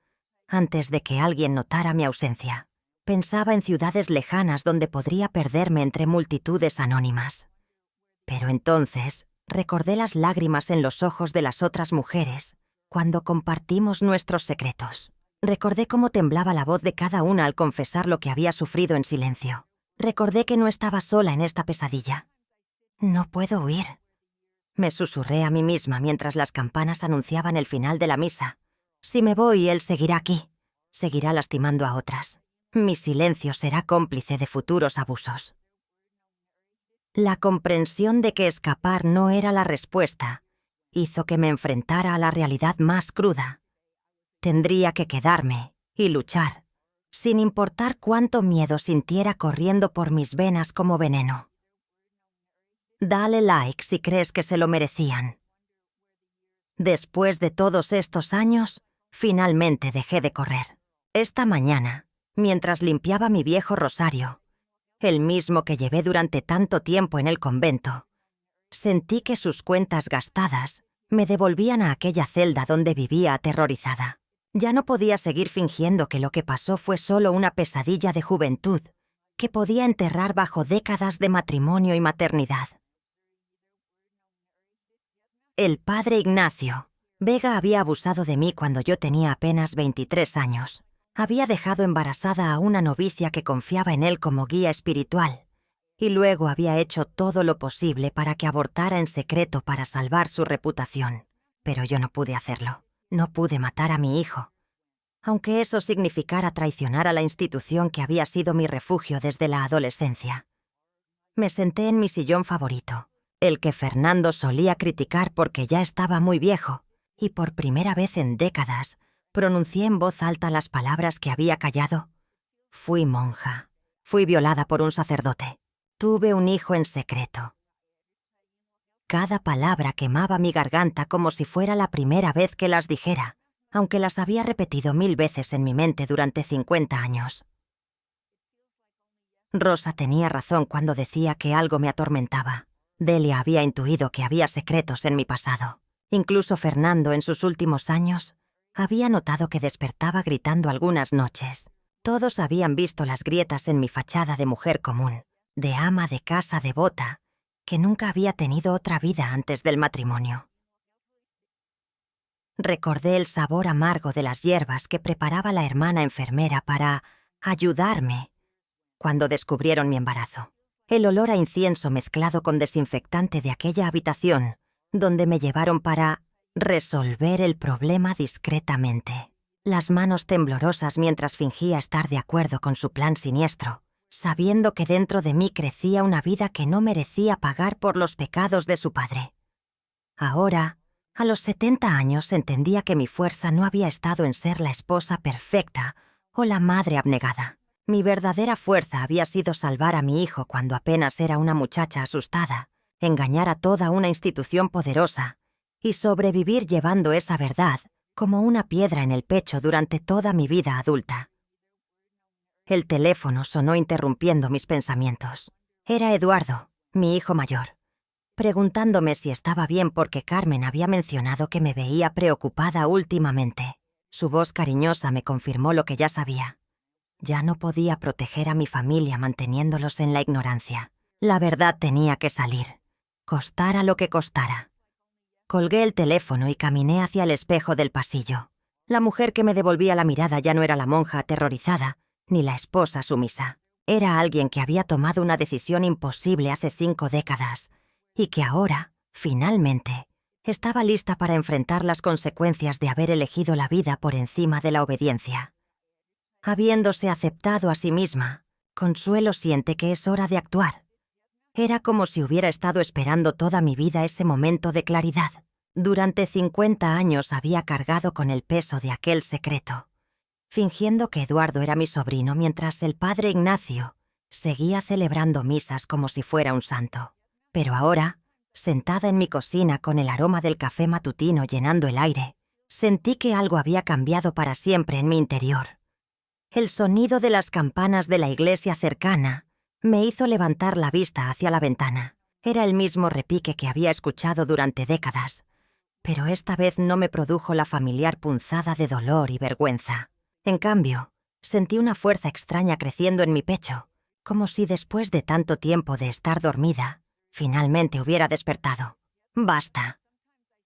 [SPEAKER 1] antes de que alguien notara mi ausencia. Pensaba en ciudades lejanas donde podría perderme entre multitudes anónimas. Pero entonces recordé las lágrimas en los ojos de las otras mujeres cuando compartimos nuestros secretos. Recordé cómo temblaba la voz de cada una al confesar lo que había sufrido en silencio. Recordé que no estaba sola en esta pesadilla. «No puedo huir», me susurré a mí misma mientras las campanas anunciaban el final de la misa. «Si me voy, él seguirá aquí. Seguirá lastimando a otras. Mi silencio será cómplice de futuros abusos». La comprensión de que escapar no era la respuesta hizo que me enfrentara a la realidad más cruda. Tendría que quedarme y luchar, sin importar cuánto miedo sintiera corriendo por mis venas como veneno. Dale like si crees que se lo merecían. Después de todos estos años, finalmente dejé de correr. Esta mañana, mientras limpiaba mi viejo rosario, el mismo que llevé durante tanto tiempo en el convento, sentí que sus cuentas gastadas me devolvían a aquella celda donde vivía aterrorizada. Ya no podía seguir fingiendo que lo que pasó fue solo una pesadilla de juventud que podía enterrar bajo décadas de matrimonio y maternidad. El padre Ignacio. Vega había abusado de mí cuando yo tenía apenas 23 años. Había dejado embarazada a una novicia que confiaba en él como guía espiritual, y luego había hecho todo lo posible para que abortara en secreto para salvar su reputación. Pero yo no pude hacerlo. No pude matar a mi hijo, aunque eso significara traicionar a la institución que había sido mi refugio desde la adolescencia. Me senté en mi sillón favorito, el que Fernando solía criticar porque ya estaba muy viejo, y por primera vez en décadas pronuncié en voz alta las palabras que había callado. Fui monja. Fui violada por un sacerdote. Tuve un hijo en secreto. Cada palabra quemaba mi garganta como si fuera la primera vez que las dijera, aunque las había repetido 1000 veces en mi mente durante 50 años. Rosa tenía razón cuando decía que algo me atormentaba. Delia había intuido que había secretos en mi pasado. Incluso Fernando, en sus últimos años, había notado que despertaba gritando algunas noches. Todos habían visto las grietas en mi fachada de mujer común, de ama de casa devota, que nunca había tenido otra vida antes del matrimonio. Recordé el sabor amargo de las hierbas que preparaba la hermana enfermera para ayudarme cuando descubrieron mi embarazo. El olor a incienso mezclado con desinfectante de aquella habitación donde me llevaron para resolver el problema discretamente. Las manos temblorosas mientras fingía estar de acuerdo con su plan siniestro, sabiendo que dentro de mí crecía una vida que no merecía pagar por los pecados de su padre. Ahora, a los 70 años, entendía que mi fuerza no había estado en ser la esposa perfecta o la madre abnegada. Mi verdadera fuerza había sido salvar a mi hijo cuando apenas era una muchacha asustada, engañar a toda una institución poderosa y sobrevivir llevando esa verdad como una piedra en el pecho durante toda mi vida adulta. El teléfono sonó interrumpiendo mis pensamientos. Era Eduardo, mi hijo mayor, preguntándome si estaba bien porque Carmen había mencionado que me veía preocupada últimamente. Su voz cariñosa me confirmó lo que ya sabía. Ya no podía proteger a mi familia manteniéndolos en la ignorancia. La verdad tenía que salir, costara lo que costara. Colgué el teléfono y caminé hacia el espejo del pasillo. La mujer que me devolvía la mirada ya no era la monja aterrorizada, ni la esposa sumisa. Era alguien que había tomado una decisión imposible hace 5 décadas y que ahora, finalmente, estaba lista para enfrentar las consecuencias de haber elegido la vida por encima de la obediencia. Habiéndose aceptado a sí misma, Consuelo siente que es hora de actuar. Era como si hubiera estado esperando toda mi vida ese momento de claridad. Durante 50 años había cargado con el peso de aquel secreto, fingiendo que Eduardo era mi sobrino mientras el padre Ignacio seguía celebrando misas como si fuera un santo. Pero ahora, sentada en mi cocina con el aroma del café matutino llenando el aire, sentí que algo había cambiado para siempre en mi interior. El sonido de las campanas de la iglesia cercana me hizo levantar la vista hacia la ventana. Era el mismo repique que había escuchado durante décadas, pero esta vez no me produjo la familiar punzada de dolor y vergüenza. En cambio, sentí una fuerza extraña creciendo en mi pecho, como si después de tanto tiempo de estar dormida, finalmente hubiera despertado. «Basta»,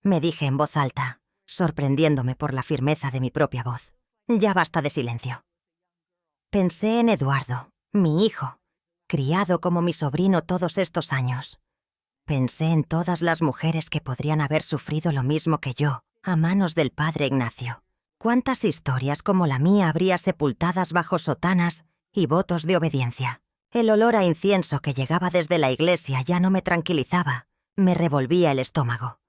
[SPEAKER 1] me dije en voz alta, sorprendiéndome por la firmeza de mi propia voz. «Ya basta de silencio». Pensé en Eduardo, mi hijo, criado como mi sobrino todos estos años. Pensé en todas las mujeres que podrían haber sufrido lo mismo que yo, a manos del padre Ignacio. ¿Cuántas historias como la mía habría sepultadas bajo sotanas y votos de obediencia? El olor a incienso que llegaba desde la iglesia ya no me tranquilizaba, me revolvía el estómago.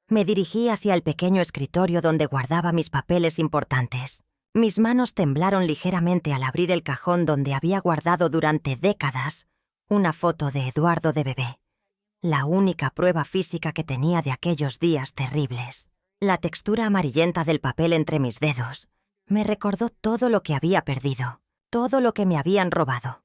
[SPEAKER 1] Me dirigí hacia el pequeño escritorio donde guardaba mis papeles importantes. Mis manos temblaron ligeramente al abrir el cajón donde había guardado durante décadas una foto de Eduardo de bebé, la única prueba física que tenía de aquellos días terribles. La textura amarillenta del papel entre mis dedos me recordó todo lo que había perdido, todo lo que me habían robado.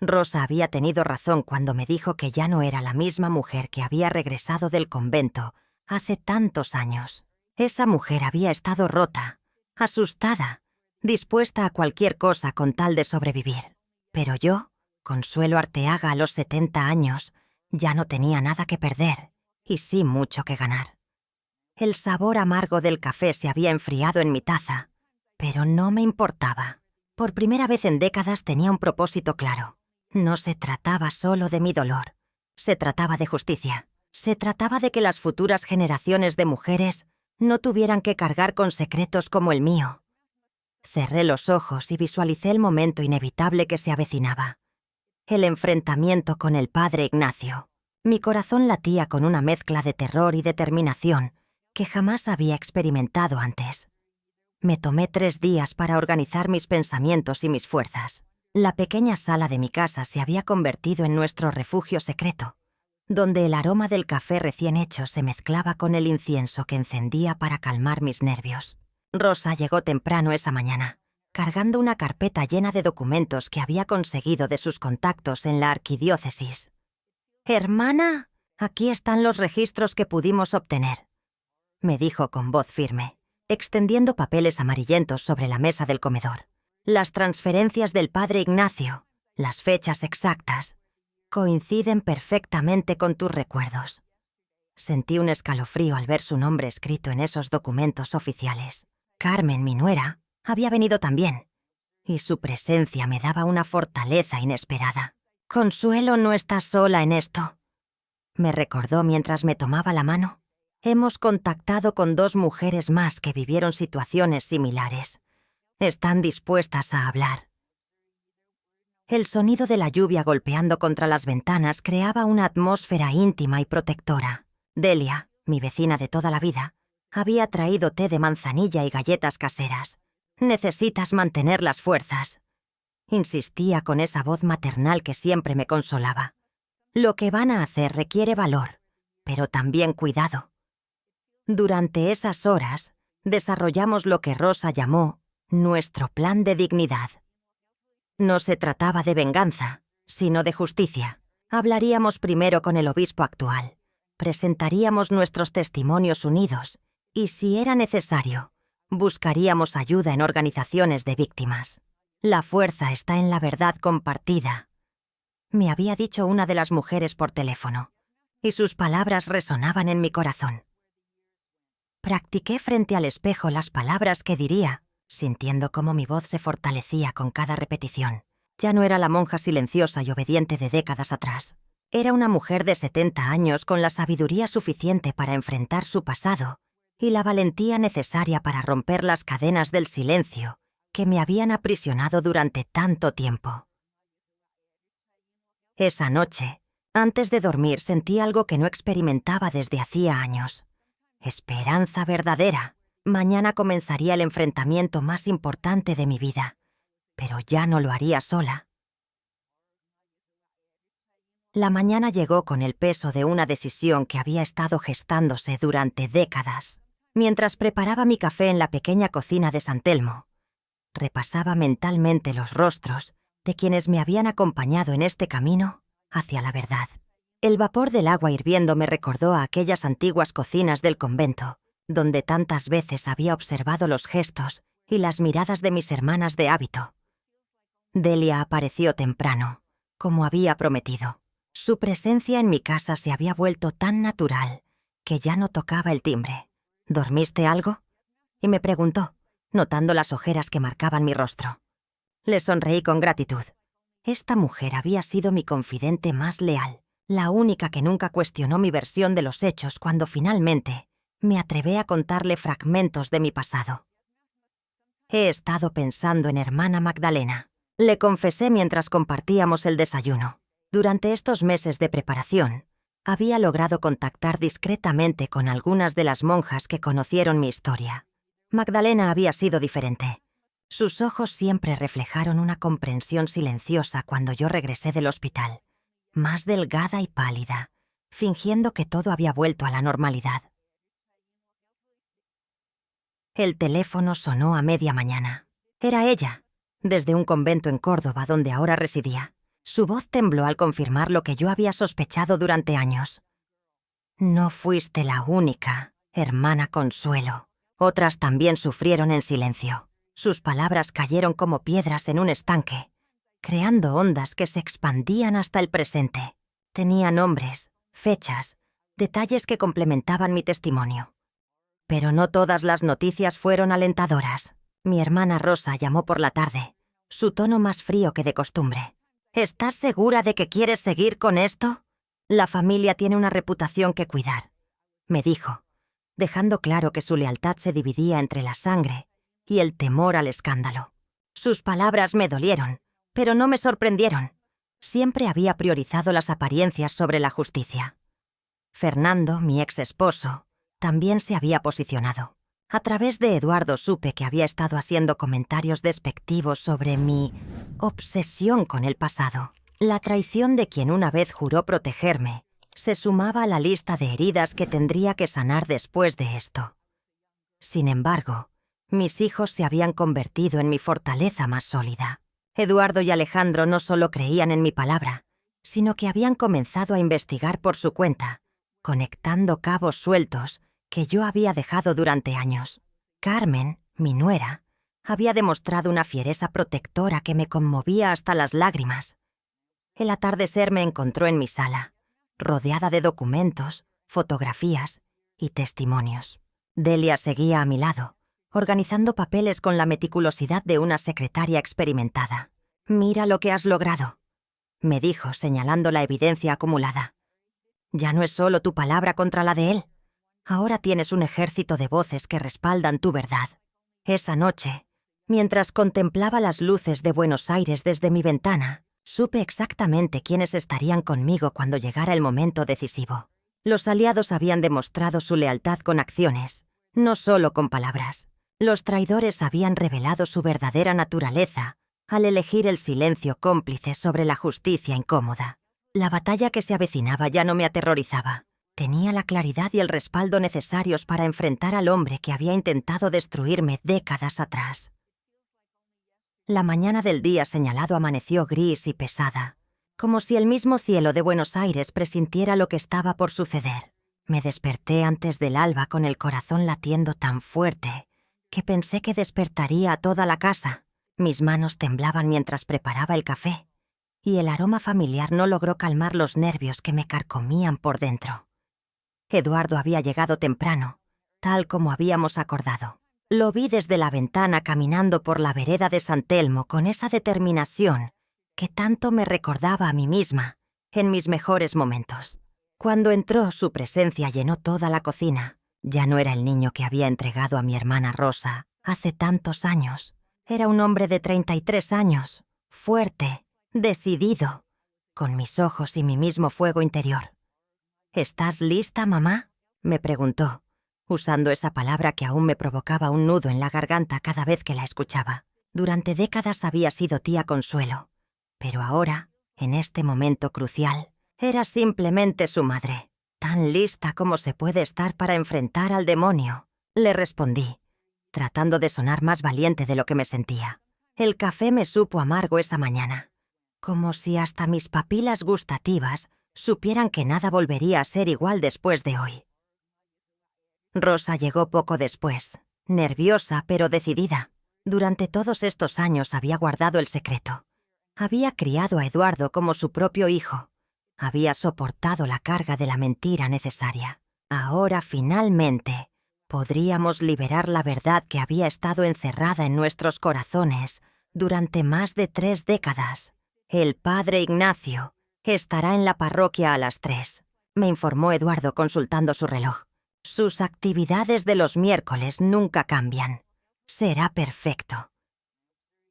[SPEAKER 1] Rosa había tenido razón cuando me dijo que ya no era la misma mujer que había regresado del convento hace tantos años. Esa mujer había estado rota, asustada, dispuesta a cualquier cosa con tal de sobrevivir. Pero yo, Consuelo Arteaga a los 70 años, ya no tenía nada que perder y sí mucho que ganar. El sabor amargo del café se había enfriado en mi taza Pero no me importaba. Por primera vez en décadas tenía un propósito claro. No se trataba solo de mi dolor. Se trataba de justicia. Se trataba de que las futuras generaciones de mujeres no tuvieran que cargar con secretos como el mío. Cerré los ojos y visualicé el momento inevitable que se avecinaba. El enfrentamiento con el padre Ignacio. Mi corazón latía con una mezcla de terror y determinación que jamás había experimentado antes. Me tomé 3 días para organizar mis pensamientos y mis fuerzas. La pequeña sala de mi casa se había convertido en nuestro refugio secreto, donde el aroma del café recién hecho se mezclaba con el incienso que encendía para calmar mis nervios. Rosa llegó temprano esa mañana, cargando una carpeta llena de documentos que había conseguido de sus contactos en la arquidiócesis. «Hermana, aquí están los registros que pudimos obtener», me dijo con voz firme, extendiendo papeles amarillentos sobre la mesa del comedor. «Las transferencias del padre Ignacio, las fechas exactas, coinciden perfectamente con tus recuerdos». Sentí un escalofrío al ver su nombre escrito en esos documentos oficiales. Carmen, mi nuera, había venido también, y su presencia me daba una fortaleza inesperada. «Consuelo no está sola en esto», me recordó mientras me tomaba la mano. «Hemos contactado con 2 mujeres más que vivieron situaciones similares. Están dispuestas a hablar». El sonido de la lluvia golpeando contra las ventanas creaba una atmósfera íntima y protectora. Delia, mi vecina de toda la vida, había traído té de manzanilla y galletas caseras. «Necesitas mantener las fuerzas», insistía con esa voz maternal que siempre me consolaba. «Lo que van a hacer requiere valor, pero también cuidado». Durante esas horas, desarrollamos lo que Rosa llamó nuestro plan de dignidad. No se trataba de venganza, sino de justicia. Hablaríamos primero con el obispo actual, presentaríamos nuestros testimonios unidos y, si era necesario, buscaríamos ayuda en organizaciones de víctimas. «La fuerza está en la verdad compartida», me había dicho una de las mujeres por teléfono, y sus palabras resonaban en mi corazón. Practiqué frente al espejo las palabras que diría, sintiendo cómo mi voz se fortalecía con cada repetición. Ya no era la monja silenciosa y obediente de décadas atrás. Era una mujer de 70 años con la sabiduría suficiente para enfrentar su pasado y la valentía necesaria para romper las cadenas del silencio que me habían aprisionado durante tanto tiempo. Esa noche, antes de dormir, sentí algo que no experimentaba desde hacía años. Esperanza verdadera. Mañana comenzaría el enfrentamiento más importante de mi vida, pero ya no lo haría sola. La mañana llegó con el peso de una decisión que había estado gestándose durante décadas. Mientras preparaba mi café en la pequeña cocina de San Telmo, repasaba mentalmente los rostros de quienes me habían acompañado en este camino hacia la verdad. El vapor del agua hirviendo me recordó a aquellas antiguas cocinas del convento, donde tantas veces había observado los gestos y las miradas de mis hermanas de hábito. Delia apareció temprano, como había prometido. Su presencia en mi casa se había vuelto tan natural que ya no tocaba el timbre. «¿Dormiste algo?», y me preguntó, notando las ojeras que marcaban mi rostro. Le sonreí con gratitud. Esta mujer había sido mi confidente más leal, la única que nunca cuestionó mi versión de los hechos cuando finalmente me atreví a contarle fragmentos de mi pasado. «He estado pensando en hermana Magdalena», le confesé mientras compartíamos el desayuno. Durante estos meses de preparación, había logrado contactar discretamente con algunas de las monjas que conocieron mi historia. Magdalena había sido diferente. Sus ojos siempre reflejaron una comprensión silenciosa cuando yo regresé del hospital, más delgada y pálida, fingiendo que todo había vuelto a la normalidad. El teléfono sonó a media mañana. Era ella, desde un convento en Córdoba donde ahora residía. Su voz tembló al confirmar lo que yo había sospechado durante años. «No fuiste la única, hermana Consuelo. Otras también sufrieron en silencio». Sus palabras cayeron como piedras en un estanque, creando ondas que se expandían hasta el presente. Tenía nombres, fechas, detalles que complementaban mi testimonio. Pero no todas las noticias fueron alentadoras. Mi hermana Rosa llamó por la tarde, su tono más frío que de costumbre. ¿Estás segura de que quieres seguir con esto? La familia tiene una reputación que cuidar, me dijo, dejando claro que su lealtad se dividía entre la sangre y el temor al escándalo. Sus palabras me dolieron, pero no me sorprendieron. Siempre había priorizado las apariencias sobre la justicia. Fernando, mi ex esposo, también se había posicionado. A través de Eduardo supe que había estado haciendo comentarios despectivos sobre mi obsesión con el pasado. La traición de quien una vez juró protegerme se sumaba a la lista de heridas que tendría que sanar después de esto. Sin embargo, mis hijos se habían convertido en mi fortaleza más sólida. Eduardo y Alejandro no solo creían en mi palabra, sino que habían comenzado a investigar por su cuenta, conectando cabos sueltos que yo había dejado durante años. Carmen, mi nuera, había demostrado una fiereza protectora que me conmovía hasta las lágrimas. El atardecer me encontró en mi sala, rodeada de documentos, fotografías y testimonios. Delia seguía a mi lado, organizando papeles con la meticulosidad de una secretaria experimentada. «Mira lo que has logrado», me dijo, señalando la evidencia acumulada. «Ya no es solo tu palabra contra la de él. Ahora tienes un ejército de voces que respaldan tu verdad». Esa noche, mientras contemplaba las luces de Buenos Aires desde mi ventana, supe exactamente quiénes estarían conmigo cuando llegara el momento decisivo. Los aliados habían demostrado su lealtad con acciones, no solo con palabras. Los traidores habían revelado su verdadera naturaleza al elegir el silencio cómplice sobre la justicia incómoda. La batalla que se avecinaba ya no me aterrorizaba. Tenía la claridad y el respaldo necesarios para enfrentar al hombre que había intentado destruirme décadas atrás. La mañana del día señalado amaneció gris y pesada, como si el mismo cielo de Buenos Aires presintiera lo que estaba por suceder. Me desperté antes del alba con el corazón latiendo tan fuerte que pensé que despertaría a toda la casa. Mis manos temblaban mientras preparaba el café, y el aroma familiar no logró calmar los nervios que me carcomían por dentro. Eduardo había llegado temprano, tal como habíamos acordado. Lo vi desde la ventana caminando por la vereda de San Telmo con esa determinación que tanto me recordaba a mí misma en mis mejores momentos. Cuando entró, su presencia llenó toda la cocina. Ya no era el niño que había entregado a mi hermana Rosa hace tantos años. Era un hombre de 33 años, fuerte, decidido, con mis ojos y mi mismo fuego interior. «¿Estás lista, mamá?», me preguntó, usando esa palabra que aún me provocaba un nudo en la garganta cada vez que la escuchaba. Durante décadas había sido tía Consuelo, pero ahora, en este momento crucial, era simplemente su madre. «Tan lista como se puede estar para enfrentar al demonio», le respondí, tratando de sonar más valiente de lo que me sentía. El café me supo amargo esa mañana, como si hasta mis papilas gustativas supieran que nada volvería a ser igual después de hoy. Rosa llegó poco después, nerviosa pero decidida. Durante todos estos años había guardado el secreto. Había criado a Eduardo como su propio hijo. Había soportado la carga de la mentira necesaria. Ahora, finalmente, podríamos liberar la verdad que había estado encerrada en nuestros corazones durante más de 3 décadas. El padre Ignacio estará en la parroquia a las 3, me informó Eduardo consultando su reloj. Sus actividades de los miércoles nunca cambian. Será perfecto.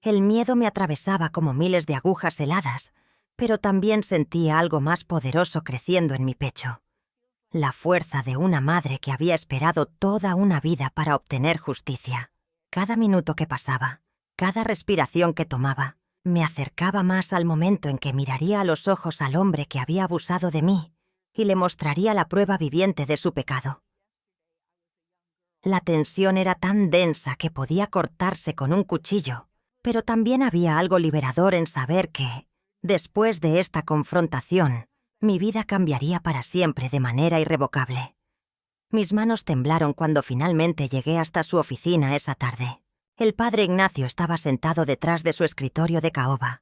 [SPEAKER 1] El miedo me atravesaba como miles de agujas heladas, pero también sentía algo más poderoso creciendo en mi pecho. La fuerza de una madre que había esperado toda una vida para obtener justicia. Cada minuto que pasaba, cada respiración que tomaba, me acercaba más al momento en que miraría a los ojos al hombre que había abusado de mí y le mostraría la prueba viviente de su pecado. La tensión era tan densa que podía cortarse con un cuchillo, pero también había algo liberador en saber que, después de esta confrontación, mi vida cambiaría para siempre de manera irrevocable. Mis manos temblaron cuando finalmente llegué hasta su oficina esa tarde. El padre Ignacio estaba sentado detrás de su escritorio de caoba,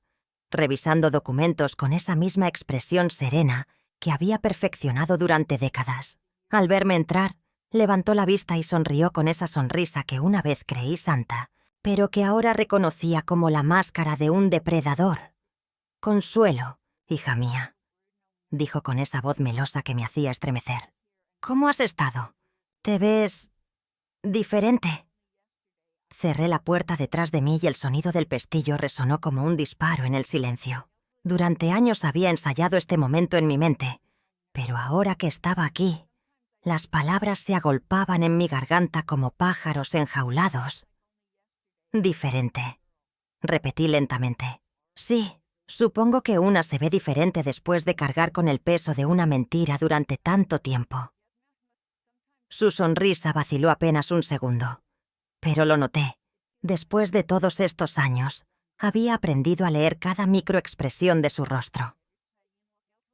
[SPEAKER 1] revisando documentos con esa misma expresión serena que había perfeccionado durante décadas. Al verme entrar, levantó la vista y sonrió con esa sonrisa que una vez creí santa, pero que ahora reconocía como la máscara de un depredador. «Consuelo, hija mía», dijo con esa voz melosa que me hacía estremecer. «¿Cómo has estado? ¿Te ves diferente?» Cerré la puerta detrás de mí y el sonido del pestillo resonó como un disparo en el silencio. Durante años había ensayado este momento en mi mente, pero ahora que estaba aquí, las palabras se agolpaban en mi garganta como pájaros enjaulados. «Diferente», repetí lentamente. «Sí, supongo que una se ve diferente después de cargar con el peso de una mentira durante tanto tiempo». Su sonrisa vaciló apenas un segundo, pero lo noté. Después de todos estos años, había aprendido a leer cada microexpresión de su rostro.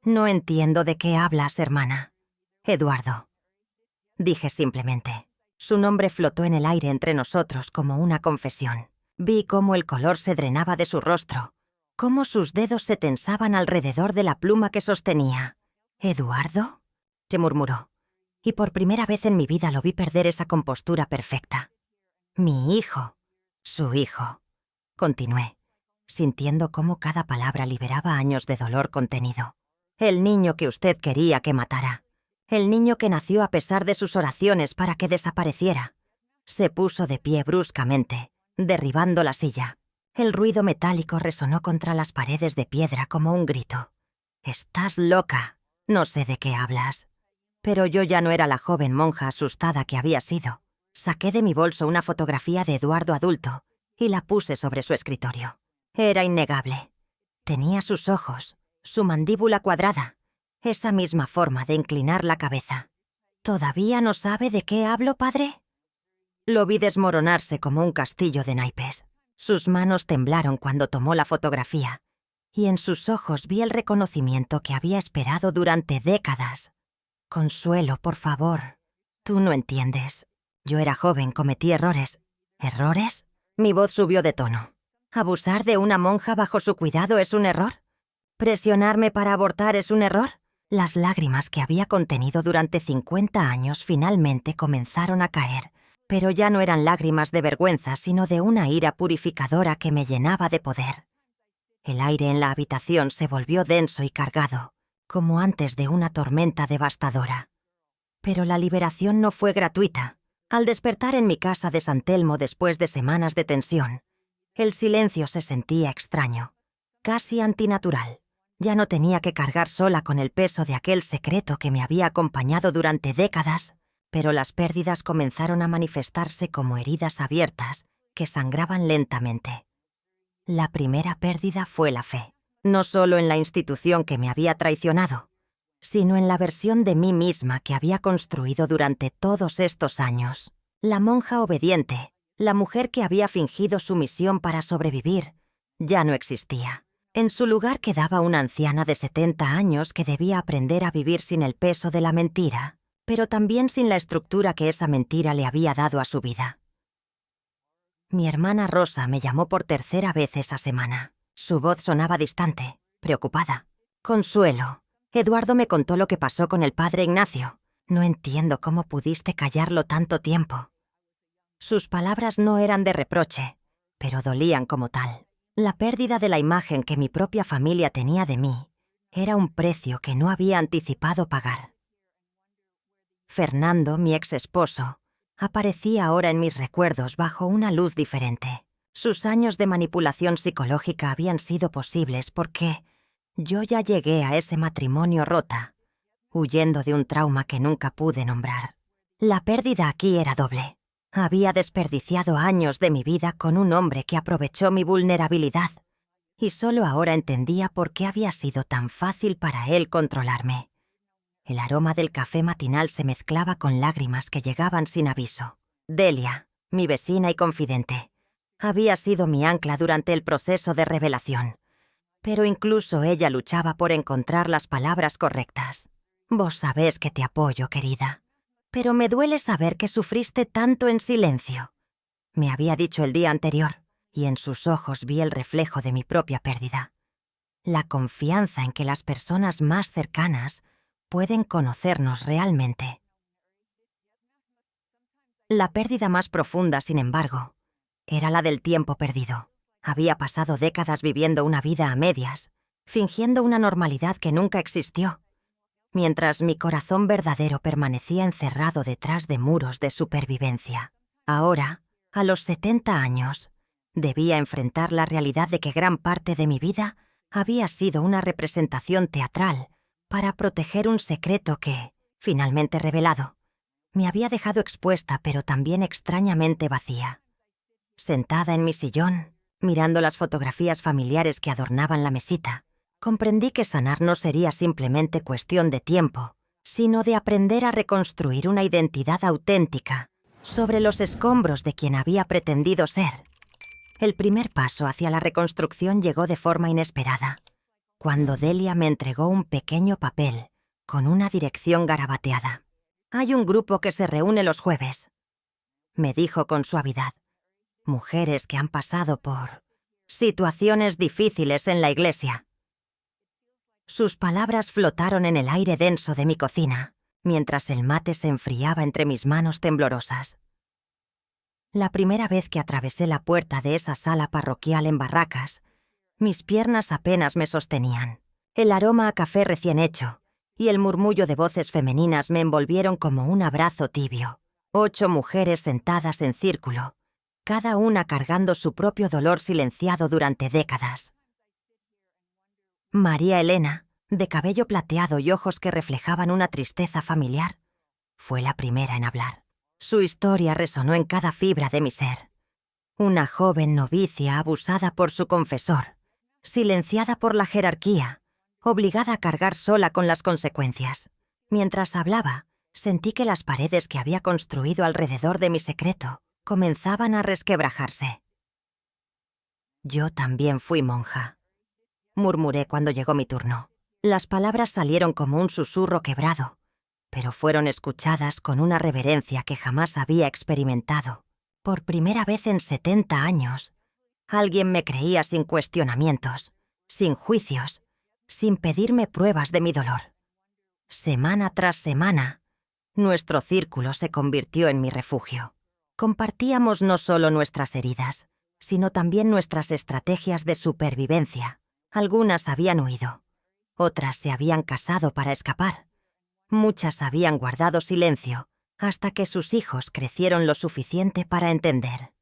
[SPEAKER 1] «No entiendo de qué hablas, hermana. Eduardo», dije simplemente. Su nombre flotó en el aire entre nosotros como una confesión. Vi cómo el color se drenaba de su rostro, cómo sus dedos se tensaban alrededor de la pluma que sostenía. «¿Eduardo?», se murmuró, y por primera vez en mi vida lo vi perder esa compostura perfecta. «Mi hijo, su hijo», continué, sintiendo cómo cada palabra liberaba años de dolor contenido. «El niño que usted quería que matara. El niño que nació a pesar de sus oraciones para que desapareciera». Se puso de pie bruscamente, derribando la silla. El ruido metálico resonó contra las paredes de piedra como un grito. «Estás loca. No sé de qué hablas». Pero yo ya no era la joven monja asustada que había sido. Saqué de mi bolso una fotografía de Eduardo adulto y la puse sobre su escritorio. Era innegable. Tenía sus ojos, su mandíbula cuadrada, esa misma forma de inclinar la cabeza. «¿Todavía no sabe de qué hablo, padre?» Lo vi desmoronarse como un castillo de naipes. Sus manos temblaron cuando tomó la fotografía, y en sus ojos vi el reconocimiento que había esperado durante décadas. «Consuelo, por favor. Tú no entiendes. Yo era joven, cometí errores». «¿Errores?» Mi voz subió de tono. ¿Abusar de una monja bajo su cuidado es un error? ¿Presionarme para abortar es un error? Las lágrimas que había contenido durante 50 años finalmente comenzaron a caer, pero ya no eran lágrimas de vergüenza, sino de una ira purificadora que me llenaba de poder. El aire en la habitación se volvió denso y cargado, como antes de una tormenta devastadora. Pero la liberación no fue gratuita. Al despertar en mi casa de San Telmo después de semanas de tensión, el silencio se sentía extraño, casi antinatural. Ya no tenía que cargar sola con el peso de aquel secreto que me había acompañado durante décadas, pero las pérdidas comenzaron a manifestarse como heridas abiertas que sangraban lentamente. La primera pérdida fue la fe, no solo en la institución que me había traicionado, sino en la versión de mí misma que había construido durante todos estos años. La monja obediente, la mujer que había fingido sumisión para sobrevivir, ya no existía. En su lugar quedaba una anciana de 70 años que debía aprender a vivir sin el peso de la mentira, pero también sin la estructura que esa mentira le había dado a su vida. Mi hermana Rosa me llamó por tercera vez esa semana. Su voz sonaba distante, preocupada. «Consuelo, Eduardo me contó lo que pasó con el padre Ignacio. No entiendo cómo pudiste callarlo tanto tiempo». Sus palabras no eran de reproche, pero dolían como tal. La pérdida de la imagen que mi propia familia tenía de mí era un precio que no había anticipado pagar. Fernando, mi ex esposo, aparecía ahora en mis recuerdos bajo una luz diferente. Sus años de manipulación psicológica habían sido posibles porque yo ya llegué a ese matrimonio rota, huyendo de un trauma que nunca pude nombrar. La pérdida aquí era doble. Había desperdiciado años de mi vida con un hombre que aprovechó mi vulnerabilidad, y solo ahora entendía por qué había sido tan fácil para él controlarme. El aroma del café matinal se mezclaba con lágrimas que llegaban sin aviso. Delia, mi vecina y confidente, había sido mi ancla durante el proceso de revelación, pero incluso ella luchaba por encontrar las palabras correctas. «Vos sabés que te apoyo, querida, pero me duele saber que sufriste tanto en silencio», me había dicho el día anterior, y en sus ojos vi el reflejo de mi propia pérdida. La confianza en que las personas más cercanas pueden conocernos realmente. La pérdida más profunda, sin embargo, Era la del tiempo perdido. Había pasado décadas viviendo una vida a medias, fingiendo una normalidad que nunca existió, mientras mi corazón verdadero permanecía encerrado detrás de muros de supervivencia. Ahora, a los 70 años, debía enfrentar la realidad de que gran parte de mi vida había sido una representación teatral para proteger un secreto que, finalmente revelado, me había dejado expuesta pero también extrañamente vacía. Sentada en mi sillón, mirando las fotografías familiares que adornaban la mesita, comprendí que sanar no sería simplemente cuestión de tiempo, sino de aprender a reconstruir una identidad auténtica sobre los escombros de quien había pretendido ser. El primer paso hacia la reconstrucción llegó de forma inesperada, cuando Delia me entregó un pequeño papel con una dirección garabateada. «Hay un grupo que se reúne los jueves», me dijo con suavidad. «Mujeres que han pasado por situaciones difíciles en la iglesia». Sus palabras flotaron en el aire denso de mi cocina, mientras el mate se enfriaba entre mis manos temblorosas. La primera vez que atravesé la puerta de esa sala parroquial en Barracas, mis piernas apenas me sostenían. El aroma a café recién hecho y el murmullo de voces femeninas me envolvieron como un abrazo tibio. 8 mujeres sentadas en círculo, cada una cargando su propio dolor silenciado durante décadas. María Elena, de cabello plateado y ojos que reflejaban una tristeza familiar, fue la primera en hablar. Su historia resonó en cada fibra de mi ser. Una joven novicia abusada por su confesor, silenciada por la jerarquía, obligada a cargar sola con las consecuencias. Mientras hablaba, sentí que las paredes que había construido alrededor de mi secreto comenzaban a resquebrajarse. «Yo también fui monja», murmuré cuando llegó mi turno. Las palabras salieron como un susurro quebrado, pero fueron escuchadas con una reverencia que jamás había experimentado. Por primera vez en 70 años, alguien me creía sin cuestionamientos, sin juicios, sin pedirme pruebas de mi dolor. Semana tras semana, nuestro círculo se convirtió en mi refugio. Compartíamos no solo nuestras heridas, sino también nuestras estrategias de supervivencia. Algunas habían huido, otras se habían casado para escapar. Muchas habían guardado silencio hasta que sus hijos crecieron lo suficiente para entender.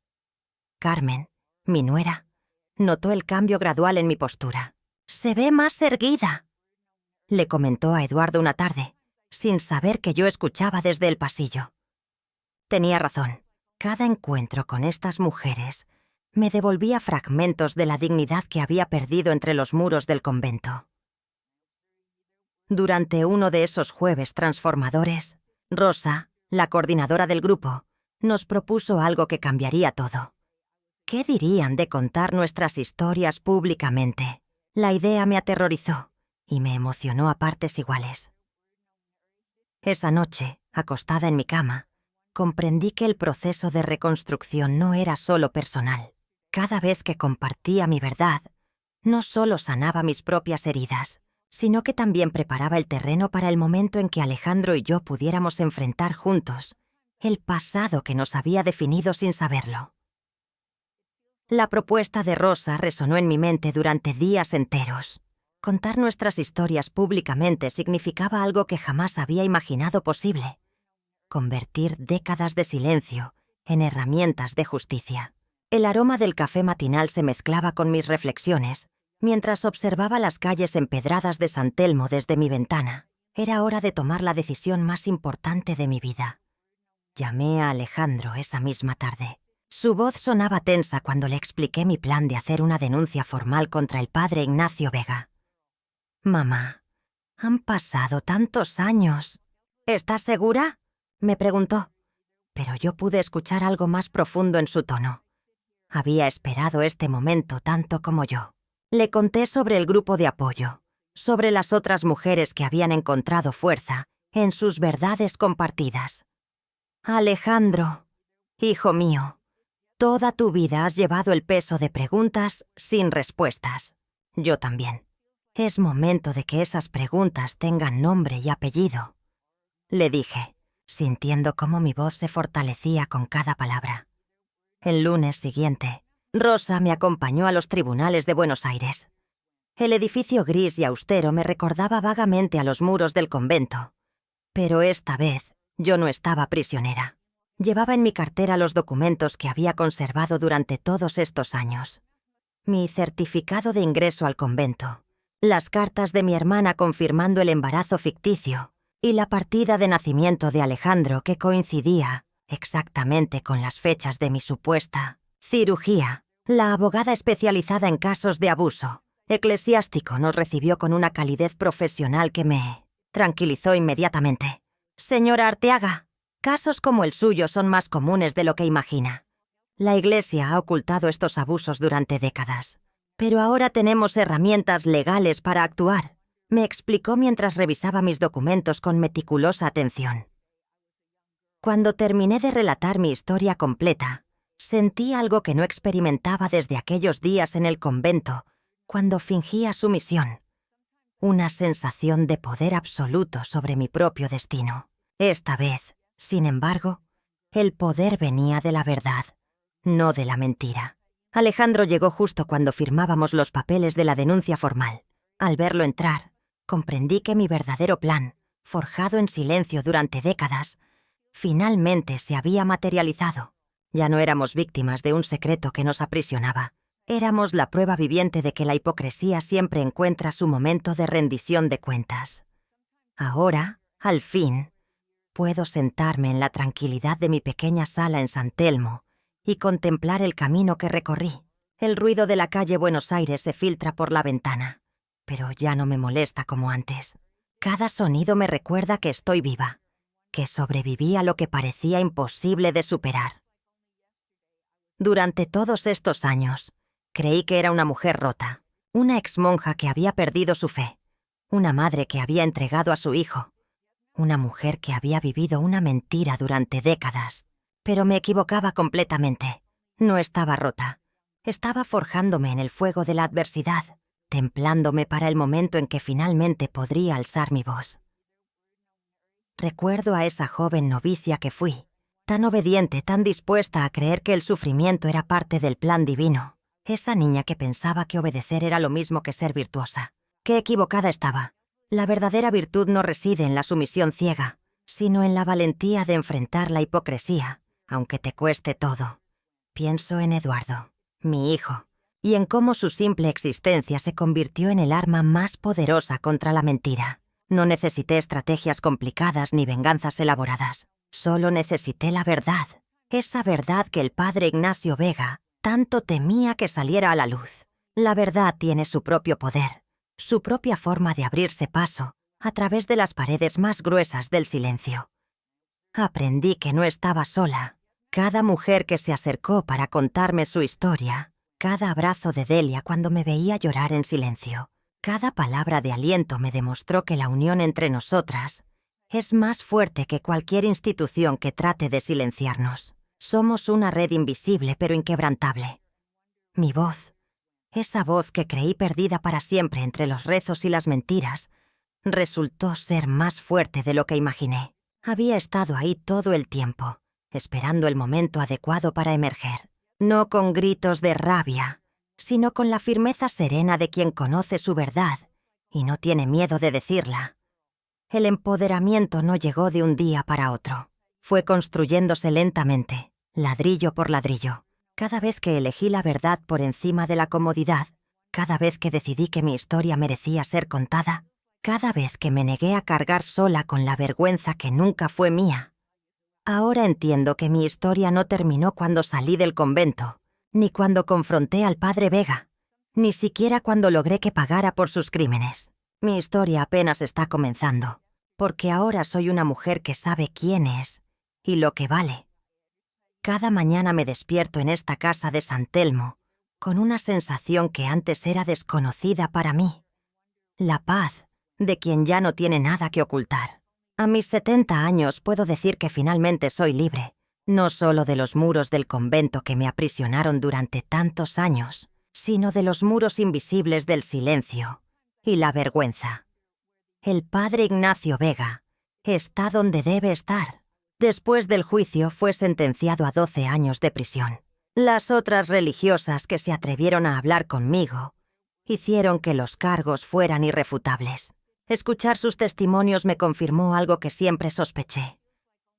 [SPEAKER 1] Carmen, mi nuera, notó el cambio gradual en mi postura. «Se ve más erguida», le comentó a Eduardo una tarde, sin saber que yo escuchaba desde el pasillo. Tenía razón. Cada encuentro con estas mujeres me devolvía fragmentos de la dignidad que había perdido entre los muros del convento. Durante uno de esos jueves transformadores, Rosa, la coordinadora del grupo, nos propuso algo que cambiaría todo. ¿Qué dirían de contar nuestras historias públicamente? La idea me aterrorizó y me emocionó a partes iguales. Esa noche, acostada en mi cama, comprendí que el proceso de reconstrucción no era solo personal. Cada vez que compartía mi verdad, no solo sanaba mis propias heridas, sino que también preparaba el terreno para el momento en que Alejandro y yo pudiéramos enfrentar juntos el pasado que nos había definido sin saberlo. La propuesta de Rosa resonó en mi mente durante días enteros. Contar nuestras historias públicamente significaba algo que jamás había imaginado posible: convertir décadas de silencio en herramientas de justicia. El aroma del café matinal se mezclaba con mis reflexiones mientras observaba las calles empedradas de San Telmo desde mi ventana. Era hora de tomar la decisión más importante de mi vida. Llamé a Alejandro esa misma tarde. Su voz sonaba tensa cuando le expliqué mi plan de hacer una denuncia formal contra el padre Ignacio Vega. «Mamá, han pasado tantos años. ¿Estás segura?», me preguntó, pero yo pude escuchar algo más profundo en su tono. Había esperado este momento tanto como yo. Le conté sobre el grupo de apoyo, sobre las otras mujeres que habían encontrado fuerza en sus verdades compartidas. «Alejandro, hijo mío, toda tu vida has llevado el peso de preguntas sin respuestas. Yo también. Es momento de que esas preguntas tengan nombre y apellido», le dije, sintiendo cómo mi voz se fortalecía con cada palabra. El lunes siguiente, Rosa me acompañó a los tribunales de Buenos Aires. El edificio gris y austero me recordaba vagamente a los muros del convento. Pero esta vez yo no estaba prisionera. Llevaba en mi cartera los documentos que había conservado durante todos estos años. Mi certificado de ingreso al convento, las cartas de mi hermana confirmando el embarazo ficticio y la partida de nacimiento de Alejandro que coincidía exactamente con las fechas de mi supuesta cirugía. La abogada especializada en casos de abuso eclesiástico nos recibió con una calidez profesional que me tranquilizó inmediatamente. Señora Arteaga, casos como el suyo son más comunes de lo que imagina. La Iglesia ha ocultado estos abusos durante décadas, pero ahora tenemos herramientas legales para actuar, me explicó mientras revisaba mis documentos con meticulosa atención. Cuando terminé de relatar mi historia completa, sentí algo que no experimentaba desde aquellos días en el convento, cuando fingía sumisión. Una sensación de poder absoluto sobre mi propio destino. Esta vez, sin embargo, el poder venía de la verdad, no de la mentira. Alejandro llegó justo cuando firmábamos los papeles de la denuncia formal. Al verlo entrar, comprendí que mi verdadero plan, forjado en silencio durante décadas, finalmente se había materializado. Ya no éramos víctimas de un secreto que nos aprisionaba. Éramos la prueba viviente de que la hipocresía siempre encuentra su momento de rendición de cuentas. Ahora, al fin, puedo sentarme en la tranquilidad de mi pequeña sala en San Telmo y contemplar el camino que recorrí. El ruido de la calle Buenos Aires se filtra por la ventana, pero ya no me molesta como antes. Cada sonido me recuerda que estoy viva, que sobreviví a lo que parecía imposible de superar. Durante todos estos años, creí que era una mujer rota, una exmonja que había perdido su fe, una madre que había entregado a su hijo, una mujer que había vivido una mentira durante décadas. Pero me equivocaba completamente. No estaba rota. Estaba forjándome en el fuego de la adversidad, templándome para el momento en que finalmente podría alzar mi voz. Recuerdo a esa joven novicia que fui, tan obediente, tan dispuesta a creer que el sufrimiento era parte del plan divino. Esa niña que pensaba que obedecer era lo mismo que ser virtuosa. Qué equivocada estaba. La verdadera virtud no reside en la sumisión ciega, sino en la valentía de enfrentar la hipocresía, aunque te cueste todo. Pienso en Eduardo, mi hijo, y en cómo su simple existencia se convirtió en el arma más poderosa contra la mentira. No necesité estrategias complicadas ni venganzas elaboradas. Solo necesité la verdad, esa verdad que el padre Ignacio Vega tanto temía que saliera a la luz. La verdad tiene su propio poder, su propia forma de abrirse paso a través de las paredes más gruesas del silencio. Aprendí que no estaba sola. Cada mujer que se acercó para contarme su historia, cada abrazo de Delia cuando me veía llorar en silencio, cada palabra de aliento me demostró que la unión entre nosotras es más fuerte que cualquier institución que trate de silenciarnos. Somos una red invisible pero inquebrantable. Mi voz, esa voz que creí perdida para siempre entre los rezos y las mentiras, resultó ser más fuerte de lo que imaginé. Había estado ahí todo el tiempo, esperando el momento adecuado para emerger, no con gritos de rabia, sino con la firmeza serena de quien conoce su verdad y no tiene miedo de decirla. El empoderamiento no llegó de un día para otro. Fue construyéndose lentamente, ladrillo por ladrillo. Cada vez que elegí la verdad por encima de la comodidad, cada vez que decidí que mi historia merecía ser contada, cada vez que me negué a cargar sola con la vergüenza que nunca fue mía. Ahora entiendo que mi historia no terminó cuando salí del convento, ni cuando confronté al padre Vega, ni siquiera cuando logré que pagara por sus crímenes. Mi historia apenas está comenzando, porque ahora soy una mujer que sabe quién es y lo que vale. Cada mañana me despierto en esta casa de San Telmo, con una sensación que antes era desconocida para mí. La paz de quien ya no tiene nada que ocultar. A mis 70 años puedo decir que finalmente soy libre, no solo de los muros del convento que me aprisionaron durante tantos años, sino de los muros invisibles del silencio y la vergüenza. El padre Ignacio Vega está donde debe estar. Después del juicio fue sentenciado a 12 años de prisión. Las otras religiosas que se atrevieron a hablar conmigo hicieron que los cargos fueran irrefutables. Escuchar sus testimonios me confirmó algo que siempre sospeché.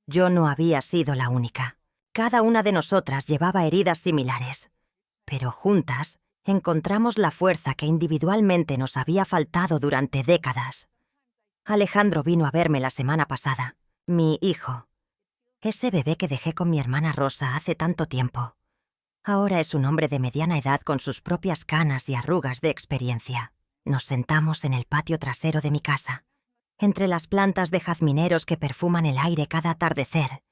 [SPEAKER 1] Yo no había sido la única. Cada una de nosotras llevaba heridas similares, pero juntas encontramos la fuerza que individualmente nos había faltado durante décadas. Alejandro vino a verme la semana pasada, mi hijo. Ese bebé que dejé con mi hermana Rosa hace tanto tiempo. Ahora es un hombre de mediana edad con sus propias canas y arrugas de experiencia. Nos sentamos en el patio trasero de mi casa, entre las plantas de jazmineros que perfuman el aire cada atardecer,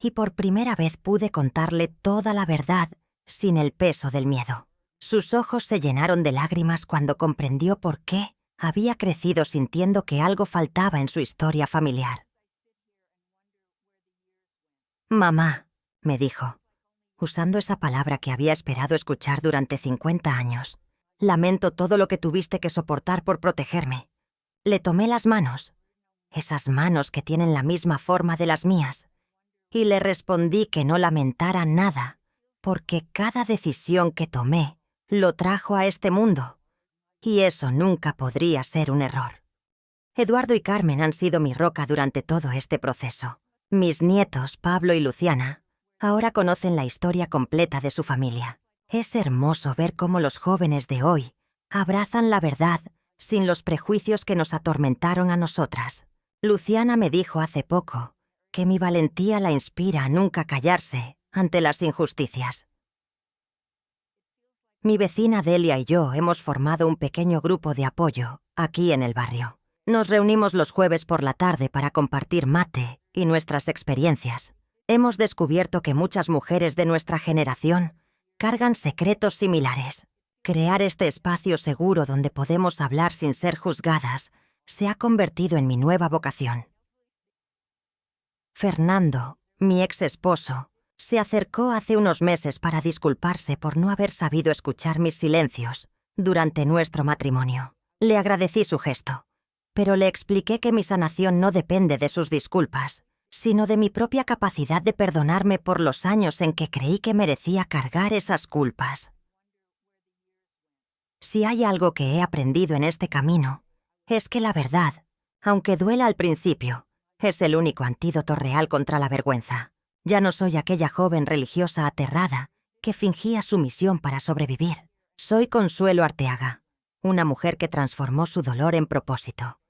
[SPEAKER 1] y por primera vez pude contarle toda la verdad sin el peso del miedo. Sus ojos se llenaron de lágrimas cuando comprendió por qué había crecido sintiendo que algo faltaba en su historia familiar. «Mamá», me dijo, usando esa palabra que había esperado escuchar durante 50 años. «Lamento todo lo que tuviste que soportar por protegerme». Le tomé las manos, esas manos que tienen la misma forma de las mías, y le respondí que no lamentara nada, porque cada decisión que tomé lo trajo a este mundo, y eso nunca podría ser un error. Eduardo y Carmen han sido mi roca durante todo este proceso. Mis nietos, Pablo y Luciana, ahora conocen la historia completa de su familia. Es hermoso ver cómo los jóvenes de hoy abrazan la verdad sin los prejuicios que nos atormentaron a nosotras. Luciana me dijo hace poco que mi valentía la inspira a nunca callarse ante las injusticias. Mi vecina Delia y yo hemos formado un pequeño grupo de apoyo aquí en el barrio. Nos reunimos los jueves por la tarde para compartir mate y nuestras experiencias. Hemos descubierto que muchas mujeres de nuestra generación cargan secretos similares. Crear este espacio seguro donde podemos hablar sin ser juzgadas se ha convertido en mi nueva vocación. Fernando, mi ex esposo, se acercó hace unos meses para disculparse por no haber sabido escuchar mis silencios durante nuestro matrimonio. Le agradecí su gesto, pero le expliqué que mi sanación no depende de sus disculpas, sino de mi propia capacidad de perdonarme por los años en que creí que merecía cargar esas culpas. Si hay algo que he aprendido en este camino, es que la verdad, aunque duela al principio, es el único antídoto real contra la vergüenza. Ya no soy aquella joven religiosa aterrada que fingía sumisión para sobrevivir. Soy Consuelo Arteaga, una mujer que transformó su dolor en propósito.